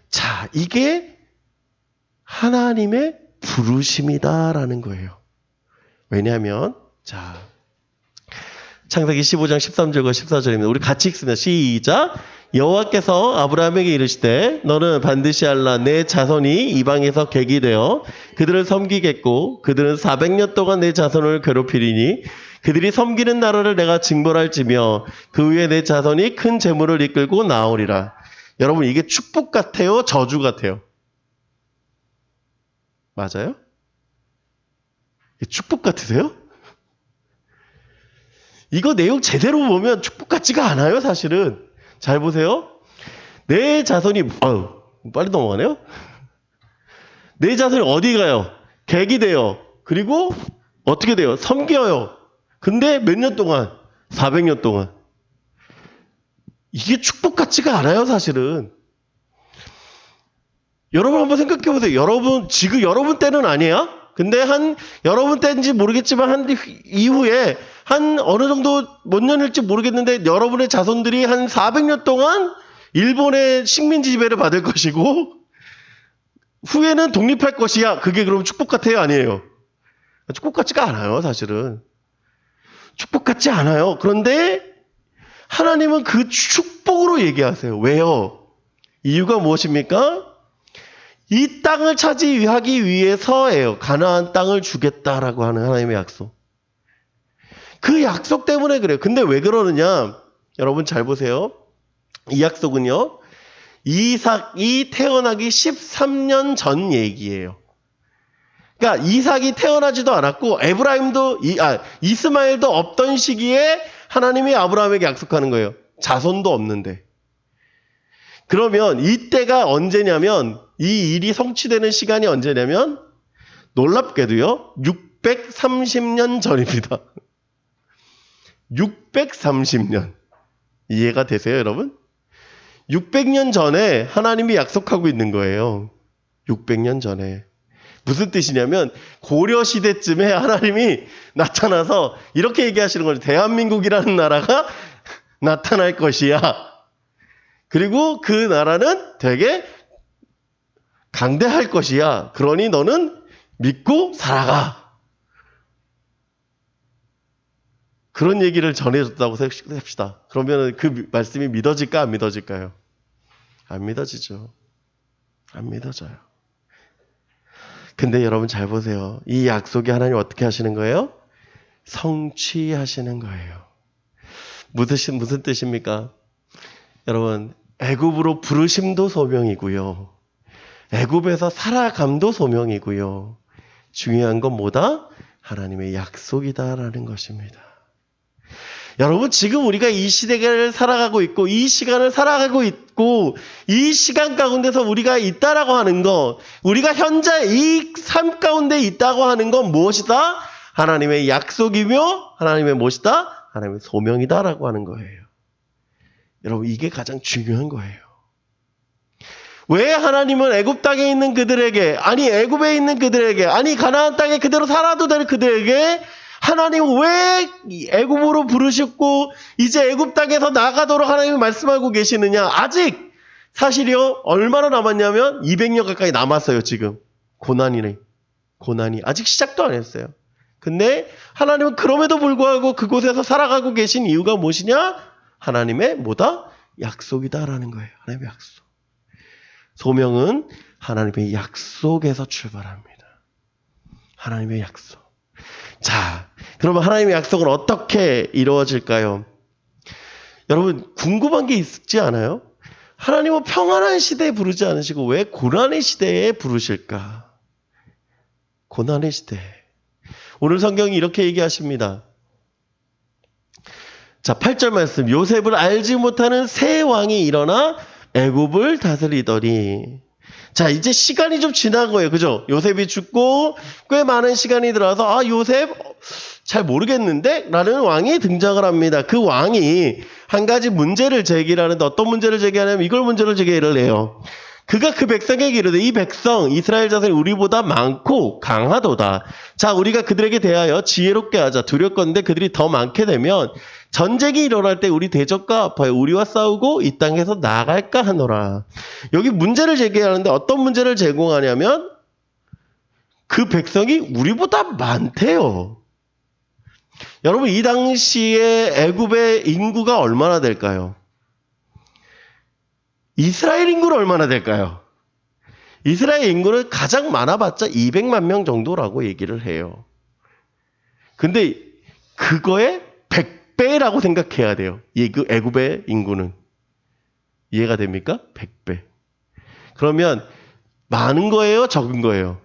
자, 이게 하나님의 부르심이다라는 거예요. 왜냐하면 자, 창세기 15장 13절과 14절입니다. 우리 같이 읽습니다. 시작. 여호와께서 아브라함에게 이르시되 너는 반드시 알라 내 자손이 이방에서 객이 되어 그들을 섬기겠고 그들은 400년 동안 내 자손을 괴롭히리니 그들이 섬기는 나라를 내가 징벌할지며 그 후에 내 자손이 큰 재물을 이끌고 나오리라. 여러분 이게 축복 같아요? 저주 같아요? 맞아요? 축복 같으세요? 이거 내용 제대로 보면 축복 같지가 않아요, 사실은. 잘 보세요. 내 자손이, 빨리 넘어가네요? 내 자손이 어디 가요? 객이 돼요. 그리고 어떻게 돼요? 섬겨요. 근데 몇 년 동안? 400년 동안. 이게 축복 같지가 않아요, 사실은. 여러분 한번 생각해 보세요. 지금 여러분 때는 아니야? 근데 여러분 때인지 모르겠지만 이후에 어느 정도 몇 년일지 모르겠는데 여러분의 자손들이 한 400년 동안 일본의 식민지 지배를 받을 것이고 후에는 독립할 것이야. 그게 그럼 축복 같아요? 아니에요? 축복 같지가 않아요, 사실은. 축복 같지 않아요. 그런데 하나님은 그 축복으로 얘기하세요. 왜요? 이유가 무엇입니까? 이 땅을 차지하기 위해서예요. 가나안 땅을 주겠다라고 하는 하나님의 약속. 그 약속 때문에 그래요. 근데 왜 그러느냐? 여러분 잘 보세요. 이 약속은요. 이삭이 태어나기 13년 전 얘기예요. 그러니까 이삭이 태어나지도 않았고 이스마엘도 없던 시기에 하나님이 아브라함에게 약속하는 거예요. 자손도 없는데. 그러면 이때가 언제냐면 이 일이 성취되는 시간이 언제냐면 놀랍게도요. 630년 전입니다. 630년. 이해가 되세요, 여러분? 600년 전에 하나님이 약속하고 있는 거예요. 600년 전에. 무슨 뜻이냐면 고려 시대쯤에 하나님이 나타나서 이렇게 얘기하시는 거죠. 대한민국이라는 나라가 나타날 것이야. 그리고 그 나라는 되게 강대할 것이야. 그러니 너는 믿고 살아가. 그런 얘기를 전해줬다고 합시다. 그러면 그 말씀이 믿어질까 안 믿어질까요? 안 믿어지죠. 안 믿어져요. 근데 여러분 잘 보세요. 이 약속이 하나님 어떻게 하시는 거예요? 성취하시는 거예요. 무슨 뜻입니까? 여러분 애굽으로 부르심도 소명이고요. 애굽에서 살아감도 소명이고요. 중요한 건 뭐다? 하나님의 약속이다라는 것입니다. 여러분 지금 우리가 이 시대를 살아가고 있고 이 시간을 살아가고 있고 이 시간 가운데서 우리가 있다라고 하는 것, 우리가 현재 이 삶 가운데 있다고 하는 건 무엇이다? 하나님의 약속이며 하나님의 무엇이다? 하나님의 소명이다라고 하는 거예요. 여러분 이게 가장 중요한 거예요. 왜 하나님은 애굽 땅에 있는 그들에게, 애굽에 있는 그들에게, 가나안 땅에 그대로 살아도 될 그들에게 하나님은 왜 애굽으로 부르셨고 이제 애굽 땅에서 나가도록 하나님이 말씀하고 계시느냐? 아직 사실이요 얼마나 남았냐면 200년 가까이 남았어요. 지금 고난이 아직 시작도 안 했어요. 근데 하나님은 그럼에도 불구하고 그곳에서 살아가고 계신 이유가 무엇이냐? 하나님의 뭐다? 약속이다라는 거예요. 하나님의 약속. 소명은 하나님의 약속에서 출발합니다. 하나님의 약속. 자, 그러면 하나님의 약속은 어떻게 이루어질까요? 여러분 궁금한 게 있지 않아요? 하나님은 평안한 시대에 부르지 않으시고 왜 고난의 시대에 부르실까? 고난의 시대. 오늘 성경이 이렇게 얘기하십니다. 자, 8절 말씀. 요셉을 알지 못하는 새 왕이 일어나 애굽을 다스리더니. 자, 이제 시간이 좀 지난 거예요. 그죠? 요셉이 죽고 꽤 많은 시간이 들어서 요셉 잘 모르겠는데? 라는 왕이 등장을 합니다. 그 왕이 한 가지 문제를 제기하는데 어떤 문제를 제기하냐면 이걸 문제를 제기를 해요. 그가 그 백성에게 이르되 이 백성 이스라엘 자손이 우리보다 많고 강하도다. 자, 우리가 그들에게 대하여 지혜롭게 하자. 두렵건대 그들이 더 많게 되면 전쟁이 일어날 때 우리 대적과 아파요. 우리와 싸우고 이 땅에서 나갈까 하노라. 여기 문제를 제기하는데 어떤 문제를 제공하냐면 그 백성이 우리보다 많대요. 여러분 이 당시에 애굽의 인구가 얼마나 될까요? 이스라엘 인구는 얼마나 될까요? 이스라엘 인구는 가장 많아봤자 200만 명 정도라고 얘기를 해요. 근데 그거의 100배라고 생각해야 돼요. 그 애굽의 인구는. 이해가 됩니까? 100배. 그러면 많은 거예요? 적은 거예요?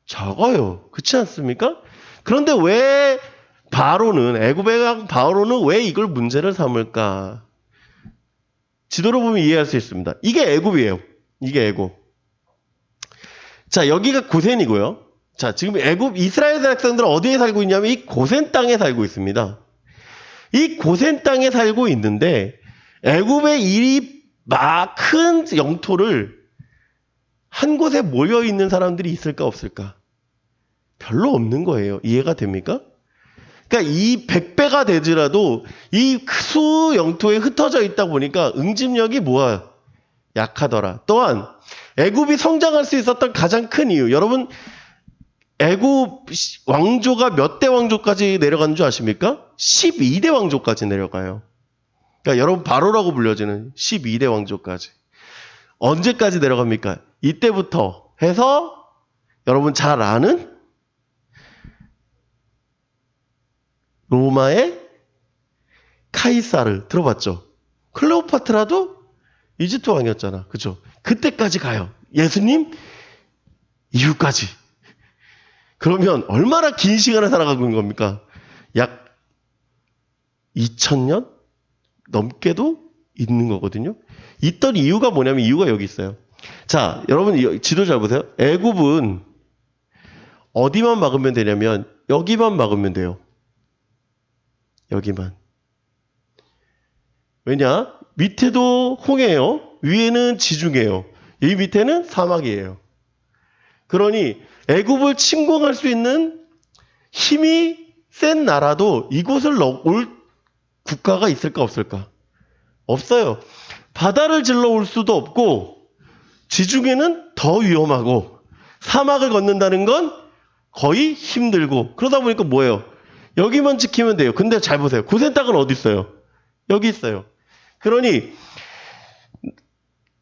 적어요. 그렇지 않습니까? 그런데 왜 애굽의 왕 바로는 왜 이걸 문제를 삼을까? 지도로 보면 이해할 수 있습니다. 이게 애굽이에요. 이게 애굽. 자, 여기가 고센이고요. 자, 지금 애굽 이스라엘 백성들은 어디에 살고 있냐면 이 고센 땅에 살고 있습니다. 이 고센 땅에 살고 있는데 애굽의 이 큰 영토를 한 곳에 모여 있는 사람들이 있을까 없을까? 별로 없는 거예요. 이해가 됩니까? 그러니까 이 100배가 되더라도 이 수 영토에 흩어져 있다 보니까 응집력이 뭐야? 약하더라. 또한 애굽이 성장할 수 있었던 가장 큰 이유. 여러분 애굽 왕조가 몇 대 왕조까지 내려가는 줄 아십니까? 12대 왕조까지 내려가요. 그러니까 여러분 바로라고 불려지는 12대 왕조까지. 언제까지 내려갑니까? 이때부터 해서 여러분 잘 아는 로마의 카이사르 들어봤죠? 클레오파트라도 이집트 왕이었잖아. 그죠? 그때까지 가요. 예수님 이후까지. 그러면 얼마나 긴 시간을 살아가고 있는 겁니까? 약 2000년 넘게도 있는 거거든요. 있던 이유가 뭐냐면 이유가 여기 있어요. 자, 여러분 지도 잘 보세요. 애굽은 어디만 막으면 되냐면 여기만 막으면 돼요. 여기만. 왜냐? 밑에도 홍해예요. 위에는 지중해예요. 이 밑에는 사막이에요. 그러니 애굽을 침공할 수 있는 힘이 센 나라도 이곳을 올 국가가 있을까 없을까? 없어요. 바다를 질러 올 수도 없고 지중해는 더 위험하고 사막을 걷는다는 건 거의 힘들고 그러다 보니까 뭐예요? 여기만 지키면 돼요. 근데 잘 보세요. 고센 땅은 어디 있어요? 여기 있어요. 그러니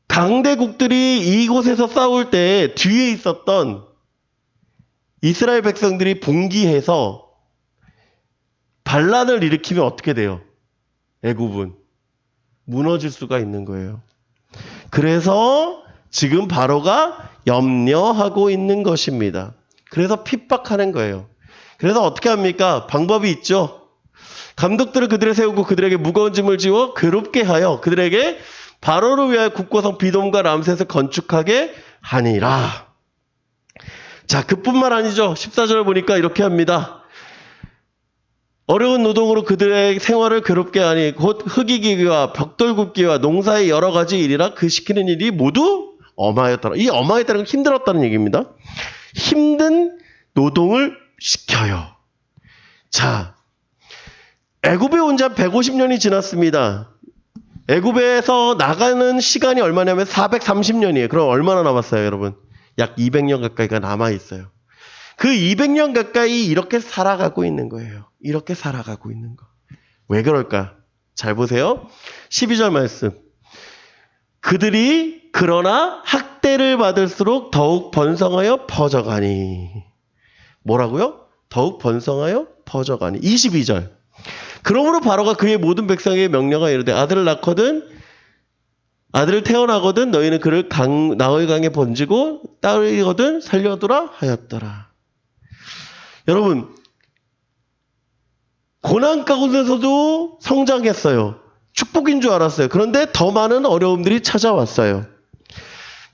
강대국들이 이곳에서 싸울 때 뒤에 있었던 이스라엘 백성들이 봉기해서 반란을 일으키면 어떻게 돼요? 애굽은 무너질 수가 있는 거예요. 그래서 지금 바로가 염려하고 있는 것입니다. 그래서 핍박하는 거예요. 그래서 어떻게 합니까? 방법이 있죠. 감독들을 그들에 세우고 그들에게 무거운 짐을 지워 괴롭게 하여 그들에게 바로를 위하여 국고성 비돔과 람셋을 건축하게 하니라. 자, 그뿐만 아니죠. 14절 보니까 이렇게 합니다. 어려운 노동으로 그들의 생활을 괴롭게 하니 곧 흙이기와 벽돌 굽기와 농사의 여러 가지 일이라 그 시키는 일이 모두 엄하였더라. 이 엄하였다는 건 힘들었다는 얘기입니다. 힘든 노동을 시켜요. 자, 애굽에 온 지 한 150년이 지났습니다. 애굽에서 나가는 시간이 얼마냐면 430년이에요. 그럼 얼마나 남았어요, 여러분? 약 200년 가까이가 남아있어요. 그 200년 가까이 이렇게 살아가고 있는 거예요. 이렇게 살아가고 있는 거. 왜 그럴까? 잘 보세요. 12절 말씀. 그들이 그러나 학대를 받을수록 더욱 번성하여 퍼져가니. 뭐라고요? 더욱 번성하여 퍼져가니. 22절. 그러므로 바로가 그의 모든 백성에게 명령하여 이르되 아들을 태어나거든 너희는 그를 나의 강에 번지고 딸이거든 살려두라 하였더라. 여러분 고난 가운데서도 성장했어요. 축복인 줄 알았어요. 그런데 더 많은 어려움들이 찾아왔어요.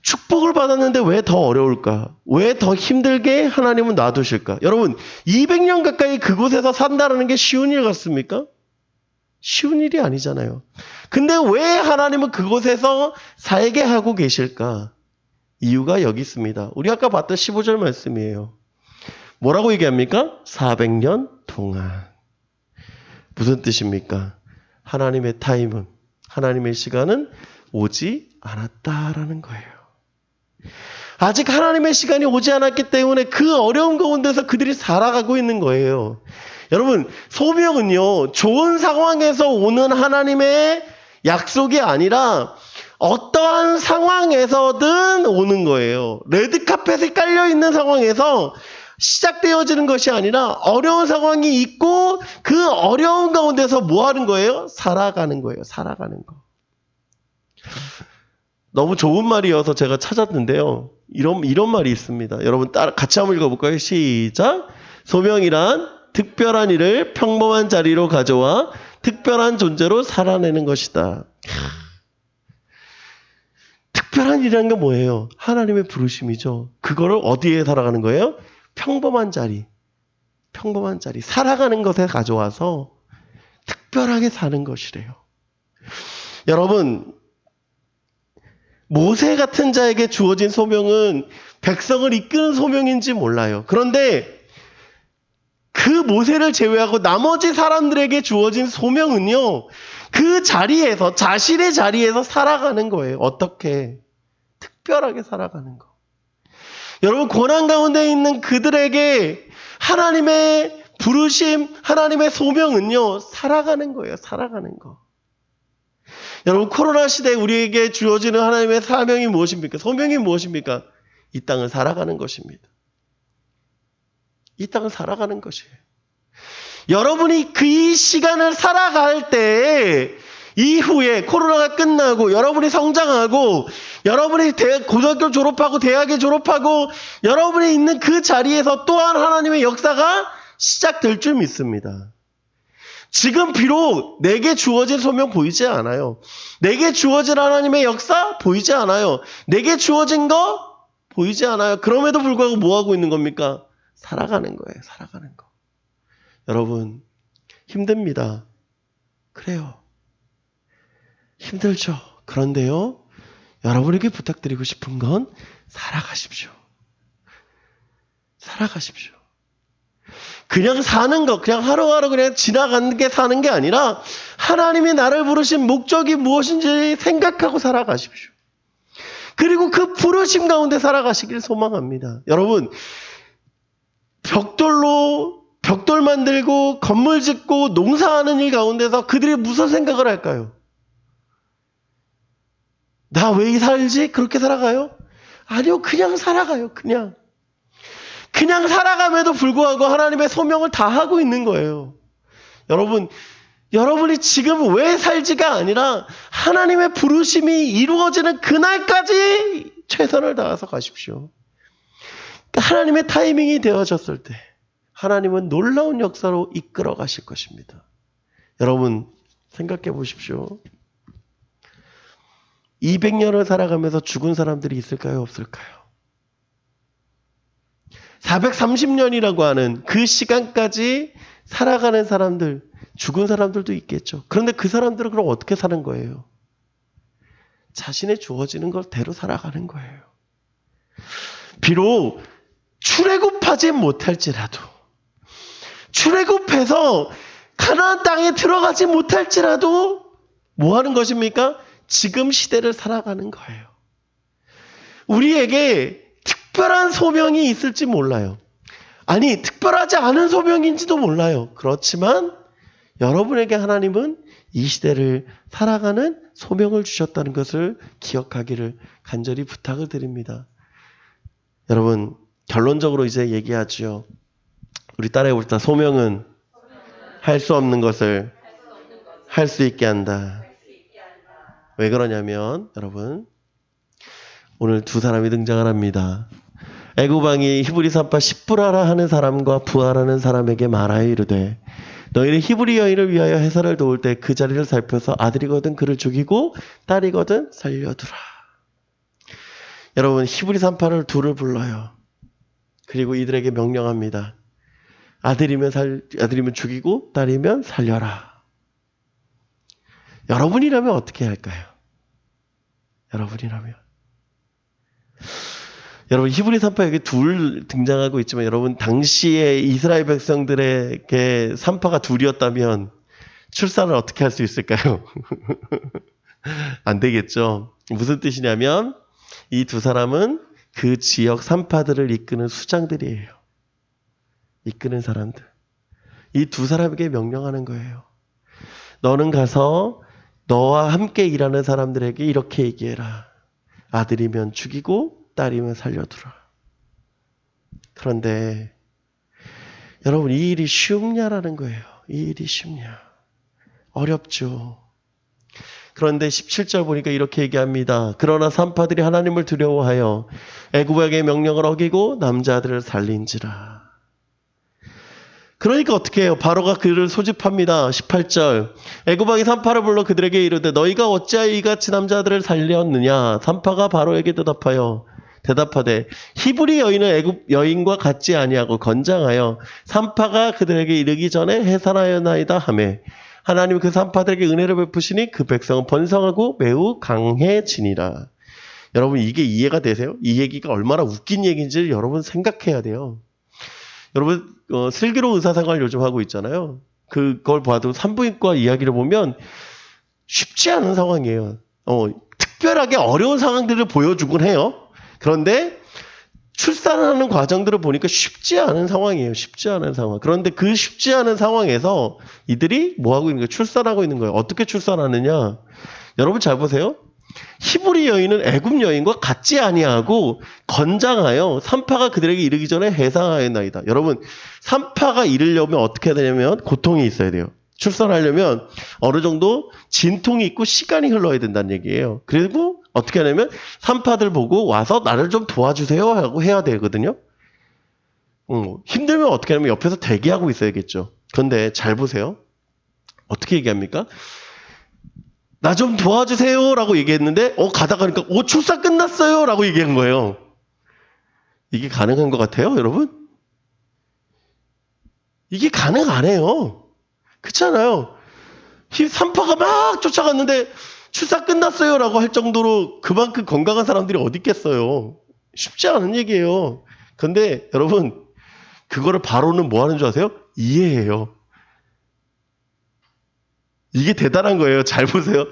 축복을 받았는데 왜 더 어려울까? 왜 더 힘들게 하나님은 놔두실까? 여러분 200년 가까이 그곳에서 산다는 게 쉬운 일 같습니까? 쉬운 일이 아니잖아요. 근데 왜 하나님은 그곳에서 살게 하고 계실까? 이유가 여기 있습니다. 우리 아까 봤던 15절 말씀이에요. 뭐라고 얘기합니까? 400년 동안. 무슨 뜻입니까? 하나님의 타임은, 하나님의 시간은 오지 않았다라는 거예요. 아직 하나님의 시간이 오지 않았기 때문에 그 어려운 가운데서 그들이 살아가고 있는 거예요. 여러분, 소명은요, 좋은 상황에서 오는 하나님의 약속이 아니라 어떠한 상황에서든 오는 거예요. 레드카펫에 깔려있는 상황에서 시작되어지는 것이 아니라 어려운 상황이 있고 그 어려운 가운데서 뭐 하는 거예요? 살아가는 거예요. 살아가는 거. 너무 좋은 말이어서 제가 찾았는데요. 이런 말이 있습니다. 여러분 같이 한번 읽어볼까요? 시작. 소명이란 특별한 일을 평범한 자리로 가져와 특별한 존재로 살아내는 것이다. 특별한 일이라는 게 뭐예요? 하나님의 부르심이죠. 그거를 어디에 살아가는 거예요? 평범한 자리. 평범한 자리. 살아가는 것에 가져와서 특별하게 사는 것이래요. 여러분, 모세 같은 자에게 주어진 소명은 백성을 이끄는 소명인지 몰라요. 그런데 그 모세를 제외하고 나머지 사람들에게 주어진 소명은요, 그 자리에서, 자신의 자리에서 살아가는 거예요. 어떻게? 특별하게 살아가는 거. 여러분, 고난 가운데 있는 그들에게 하나님의 부르심, 하나님의 소명은요, 살아가는 거예요. 살아가는 거. 여러분, 코로나 시대에 우리에게 주어지는 하나님의 사명이 무엇입니까? 소명이 무엇입니까? 이 땅을 살아가는 것입니다. 이 땅을 살아가는 것이에요. 여러분이 그 시간을 살아갈 때 이후에 코로나가 끝나고 여러분이 성장하고 여러분이 고등학교 졸업하고 대학에 졸업하고 여러분이 있는 그 자리에서 또한 하나님의 역사가 시작될 줄 믿습니다. 지금 비록 내게 주어진 소명 보이지 않아요. 내게 주어진 하나님의 역사 보이지 않아요. 내게 주어진 거 보이지 않아요. 그럼에도 불구하고 뭐 하고 있는 겁니까? 살아가는 거예요. 살아가는 거. 여러분, 힘듭니다. 그래요. 힘들죠. 그런데요, 여러분에게 부탁드리고 싶은 건 살아가십시오. 살아가십시오. 그냥 사는 것, 그냥 하루하루 그냥 지나가는 게 사는 게 아니라 하나님이 나를 부르신 목적이 무엇인지 생각하고 살아가십시오. 그리고 그 부르심 가운데 살아가시길 소망합니다. 여러분, 벽돌 만들고 건물 짓고 농사하는 일 가운데서 그들이 무슨 생각을 할까요? 나 왜 살지? 그렇게 살아가요? 아니요, 그냥 살아가요. 그냥 살아감에도 불구하고 하나님의 소명을 다 하고 있는 거예요. 여러분이 지금 왜 살지가 아니라 하나님의 부르심이 이루어지는 그날까지 최선을 다해서 가십시오. 하나님의 타이밍이 되어졌을 때 하나님은 놀라운 역사로 이끌어 가실 것입니다. 여러분 생각해 보십시오. 200년을 살아가면서 죽은 사람들이 있을까요? 없을까요? 430년이라고 하는 그 시간까지 살아가는 사람들, 죽은 사람들도 있겠죠. 그런데 그 사람들은 그럼 어떻게 사는 거예요? 자신의 주어지는 것대로 살아가는 거예요. 비록 출애굽하지 못할지라도, 출애굽해서 가나안 땅에 들어가지 못할지라도 뭐 하는 것입니까? 지금 시대를 살아가는 거예요. 우리에게 특별한 소명이 있을지 몰라요. 아니, 특별하지 않은 소명인지도 몰라요. 그렇지만 여러분에게 하나님은 이 시대를 살아가는 소명을 주셨다는 것을 기억하기를 간절히 부탁을 드립니다. 여러분, 결론적으로 이제 얘기하죠. 우리 따라해봅시다. 소명은 할 수 없는 것을 할 수 있게 한다. 왜 그러냐면 여러분, 오늘 두 사람이 등장을 합니다. 애굽왕이 히브리 산파 십부라라 하는 사람과 부하라는 사람에게 말하여 이르되 너희는 히브리 여인을 위하여 해산을 도울 때 그 자리를 살펴서 아들이거든 그를 죽이고 딸이거든 살려두라. 여러분, 히브리 산파를 둘을 불러요. 그리고 이들에게 명령합니다. 아들이면 죽이고 딸이면 살려라. 여러분이라면 어떻게 할까요? 여러분이라면. 여러분, 히브리 산파에게 둘 등장하고 있지만 여러분, 당시에 이스라엘 백성들에게 산파가 둘이었다면 출산을 어떻게 할 수 있을까요? 안 되겠죠. 무슨 뜻이냐면 이 두 사람은 그 지역 산파들을 이끄는 수장들이에요. 이끄는 사람들. 이 두 사람에게 명령하는 거예요. 너는 가서 너와 함께 일하는 사람들에게 이렇게 얘기해라. 아들이면 죽이고 딸이면 살려두라. 그런데 여러분, 이 일이 쉽냐라는 거예요. 이 일이 쉽냐? 어렵죠. 그런데 17절 보니까 이렇게 얘기합니다. 그러나 산파들이 하나님을 두려워하여 애굽에게 명령을 어기고 남자들을 살린지라. 그러니까 어떻게 해요? 바로가 그를 소집합니다. 18절. 애굽왕이 산파를 불러 그들에게 이르되 너희가 어찌하여 이같이 남자들을 살렸느냐? 산파가 바로에게 대답하되 히브리 여인은 애굽 여인과 같지 아니하고 건장하여 산파가 그들에게 이르기 전에 해산하였나이다 하매 하나님 그 산파들에게 은혜를 베푸시니 그 백성은 번성하고 매우 강해지니라. 여러분 이게 이해가 되세요? 이 얘기가 얼마나 웃긴 얘기인지 여러분 생각해야 돼요. 여러분 슬기로운 의사생활 요즘 하고 있잖아요. 그걸 봐도 산부인과 이야기를 보면 쉽지 않은 상황이에요. 특별하게 어려운 상황들을 보여주곤 해요. 그런데 출산하는 과정들을 보니까 쉽지 않은 상황이에요. 쉽지 않은 상황. 그런데 그 쉽지 않은 상황에서 이들이 뭐 하고 있는 거예요? 출산하고 있는 거예요. 어떻게 출산하느냐? 여러분 잘 보세요. 히브리 여인은 애굽 여인과 같지 아니하고 건장하여 산파가 그들에게 이르기 전에 해산하였나이다. 여러분 산파가 이르려면 어떻게 해야 되냐면 고통이 있어야 돼요. 출산하려면 어느 정도 진통이 있고 시간이 흘러야 된다는 얘기예요. 그리고 어떻게 하냐면 산파들 보고 와서 나를 좀 도와주세요 하고 해야 되거든요. 힘들면 어떻게 하냐면 옆에서 대기하고 있어야겠죠. 그런데 잘 보세요. 어떻게 얘기합니까? 나 좀 도와주세요 라고 얘기했는데 가다가 가니까 출산 끝났어요 라고 얘기한 거예요. 이게 가능한 것 같아요 여러분? 이게 가능 안 해요. 그렇잖아요. 산파가 막 쫓아갔는데 출산 끝났어요 라고 할 정도로 그만큼 건강한 사람들이 어디 있겠어요. 쉽지 않은 얘기예요. 근데 여러분 그거를 바로는 뭐 하는 줄 아세요? 이해해요. 이게 대단한 거예요. 잘 보세요.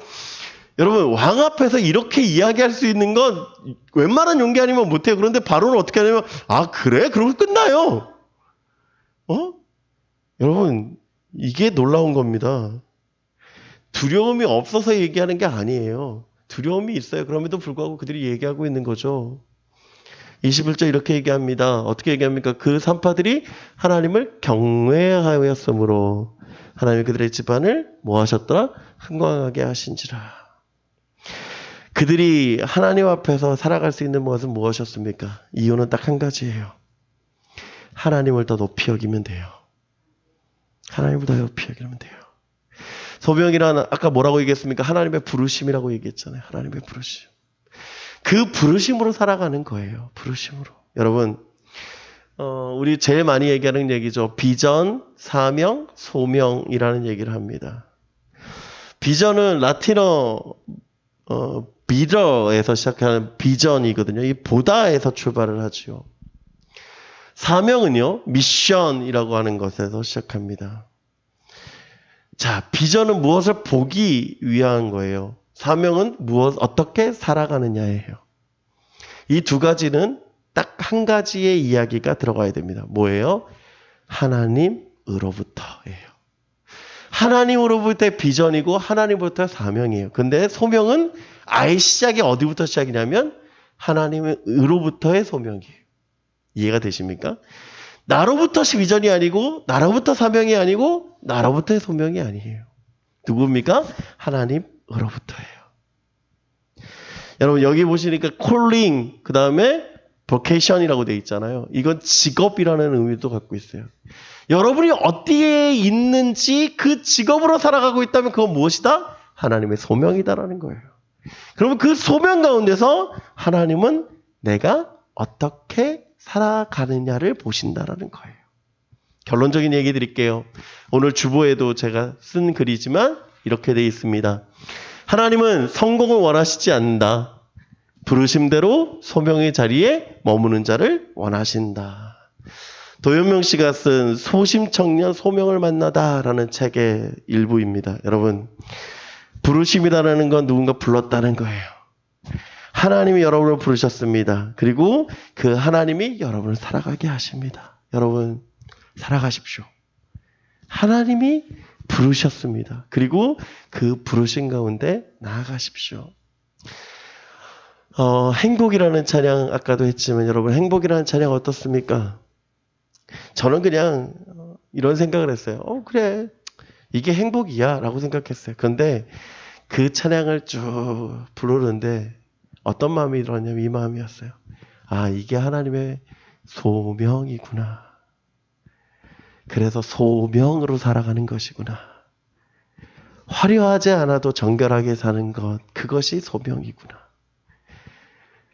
여러분 왕 앞에서 이렇게 이야기할 수 있는 건 웬만한 용기 아니면 못해요. 그런데 바로는 어떻게 하냐면 그래? 그러면 끝나요. 여러분 이게 놀라운 겁니다. 두려움이 없어서 얘기하는 게 아니에요. 두려움이 있어요. 그럼에도 불구하고 그들이 얘기하고 있는 거죠. 21절 이렇게 얘기합니다. 어떻게 얘기합니까? 그 산파들이 하나님을 경외하였으므로 하나님이 그들의 집안을 뭐 하셨더라? 흥왕하게 하신지라. 그들이 하나님 앞에서 살아갈 수 있는 것은 무엇이었습니까? 이유는 딱 한 가지예요. 하나님을 더 높이 여기면 돼요. 하나님을 더 높이 여기면 돼요. 소명이라는 아까 뭐라고 얘기했습니까? 하나님의 부르심이라고 얘기했잖아요. 하나님의 부르심. 그 부르심으로 살아가는 거예요. 부르심으로. 여러분 우리 제일 많이 얘기하는 얘기죠. 비전, 사명, 소명이라는 얘기를 합니다. 비전은 라틴어 비더에서 시작하는 비전이거든요. 이 보다에서 출발을 하죠. 사명은요. 미션이라고 하는 것에서 시작합니다. 자, 비전은 무엇을 보기 위한 거예요. 사명은 어떻게 살아가느냐예요. 이 두 가지는 딱 한 가지의 이야기가 들어가야 됩니다. 뭐예요? 하나님으로부터예요. 하나님으로부터의 비전이고 하나님으로부터의 사명이에요. 근데 소명은 아예 시작이 어디부터 시작이냐면 하나님으로부터의 소명이에요. 이해가 되십니까? 나로부터 비전이 아니고 나로부터 사명이 아니고 나로부터의 소명이 아니에요. 누굽니까? 하나님으로부터예요. 여러분 여기 보시니까 콜링 그 다음에 vocation이라고 되어 있잖아요. 이건 직업이라는 의미도 갖고 있어요. 여러분이 어디에 있는지 그 직업으로 살아가고 있다면 그건 무엇이다? 하나님의 소명이다라는 거예요. 그러면 그 소명 가운데서 하나님은 내가 어떻게 살아가느냐를 보신다라는 거예요. 결론적인 얘기 드릴게요. 오늘 주보에도 제가 쓴 글이지만 이렇게 되어 있습니다. 하나님은 성공을 원하시지 않는다. 부르심대로 소명의 자리에 머무는 자를 원하신다. 도현명 씨가 쓴 소심청년 소명을 만나다라는 책의 일부입니다. 여러분, 부르심이라는 건 누군가 불렀다는 거예요. 하나님이 여러분을 부르셨습니다. 그리고 그 하나님이 여러분을 살아가게 하십니다. 여러분, 살아가십시오. 하나님이 부르셨습니다. 그리고 그 부르신 가운데 나아가십시오. 행복이라는 찬양 아까도 했지만 여러분 행복이라는 찬양 어떻습니까? 저는 그냥 이런 생각을 했어요. 그래 이게 행복이야 라고 생각했어요. 그런데 그 찬양을 쭉 부르는데 어떤 마음이 들었냐면 이 마음이었어요. 아, 이게 하나님의 소명이구나. 그래서 소명으로 살아가는 것이구나. 화려하지 않아도 정결하게 사는 것, 그것이 소명이구나.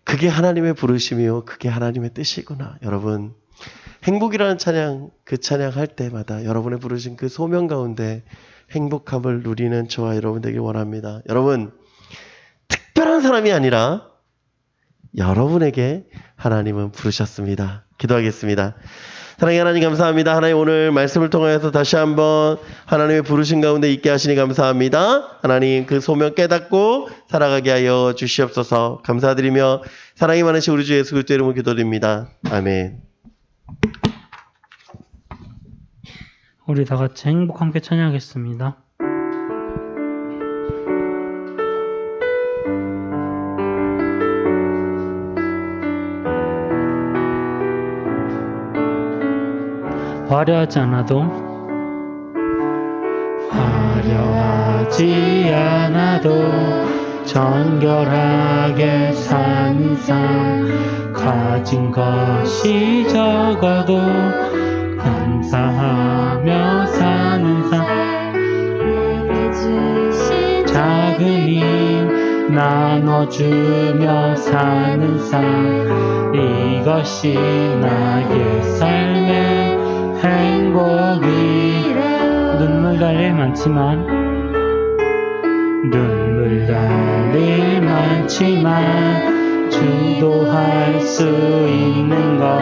그게 하나님의 부르심이요, 그게 하나님의 뜻이구나. 여러분, 행복이라는 찬양, 그 찬양 할 때마다 여러분의 부르신 그 소명 가운데 행복함을 누리는 저와 여러분 되길 원합니다. 여러분, 특별한 사람이 아니라 여러분에게 하나님은 부르셨습니다. 기도하겠습니다. 사랑의 하나님 감사합니다. 하나님 오늘 말씀을 통하여서 다시 한번 하나님의 부르신 가운데 있게 하시니 감사합니다. 하나님 그 소명 깨닫고 살아가게 하여 주시옵소서. 감사드리며 사랑이 많으신 우리 주 예수 그리스도 이름으로 기도드립니다. 아멘. 우리 다 같이 행복 함께 찬양하겠습니다. 화려하지 않아도 정결하게 사는 삶 가진 것이 적어도 감사하며 사는 삶 작은 힘 나눠주며 사는 삶 이것이 나의 삶의 행복이라 눈물 갈 일 많지만 주도할 수 있는 것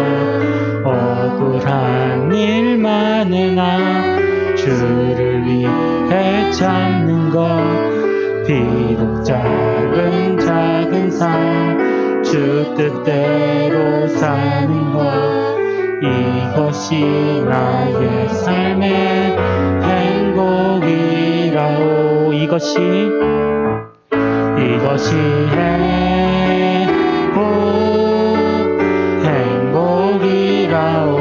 억울한 일 많으나 주를 위해 참는 것 비록 작은 삶 주 뜻대로 사는 것 이것이 나의 삶의 행복이라오 이것이 행복이라오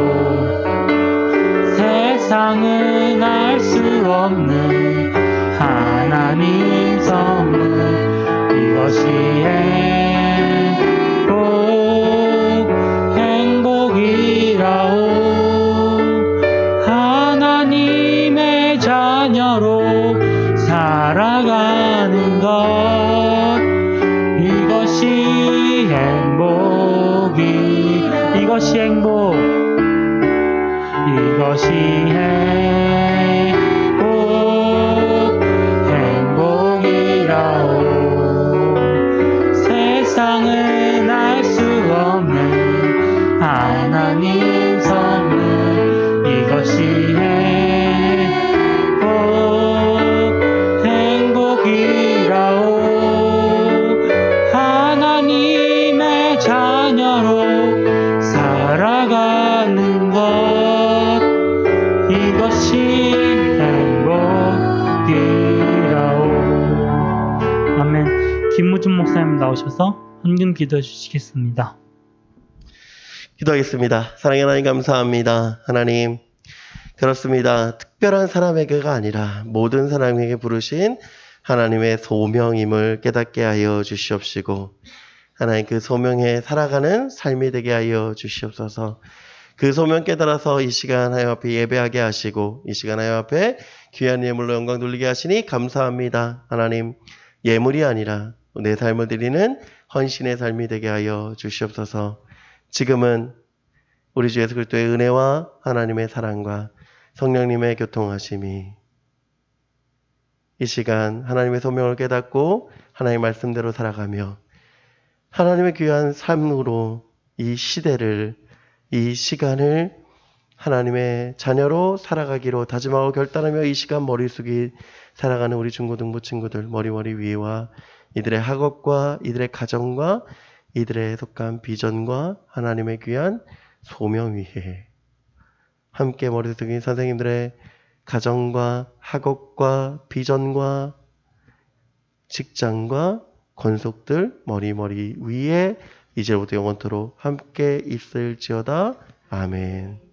세상은 알 수 없는 하나님 선물 이것이 행복이라오 하나님의 자녀로 살아가는 것 이것이 행복 행복이라오 세상은 알 수 없는 하나님 선물 이것이 행복이라오 하나님의 자녀로 살아가는 것 이것이 행복이라오 아멘. 김무준 목사님 나오셔서 헌금 기도해 주시겠습니다. 기도하겠습니다. 사랑의 하나님 감사합니다. 하나님 그렇습니다. 특별한 사람에게가 아니라 모든 사람에게 부르신 하나님의 소명임을 깨닫게 하여 주시옵시고 하나님 그 소명에 살아가는 삶이 되게 하여 주시옵소서. 그 소명 깨달아서 이 시간 하나님 앞에 예배하게 하시고 이 시간 하나님 앞에 귀한 예물로 영광 돌리게 하시니 감사합니다. 하나님 예물이 아니라 내 삶을 드리는 헌신의 삶이 되게 하여 주시옵소서. 지금은 우리 주 예수 그리스도의 은혜와 하나님의 사랑과 성령님의 교통하심이 이 시간 하나님의 소명을 깨닫고 하나님의 말씀대로 살아가며 하나님의 귀한 삶으로 이 시대를 이 시간을 하나님의 자녀로 살아가기로 다짐하고 결단하며 이 시간 머리 숙이 살아가는 우리 중고등부 친구들 머리 위와 이들의 학업과 이들의 가정과 이들의 속한 비전과 하나님의 귀한 소명 위에 함께 머리 숙인 선생님들의 가정과 학업과 비전과 직장과 권속들 머리 위에 이제부터 영원토록 함께 있을지어다. 아멘.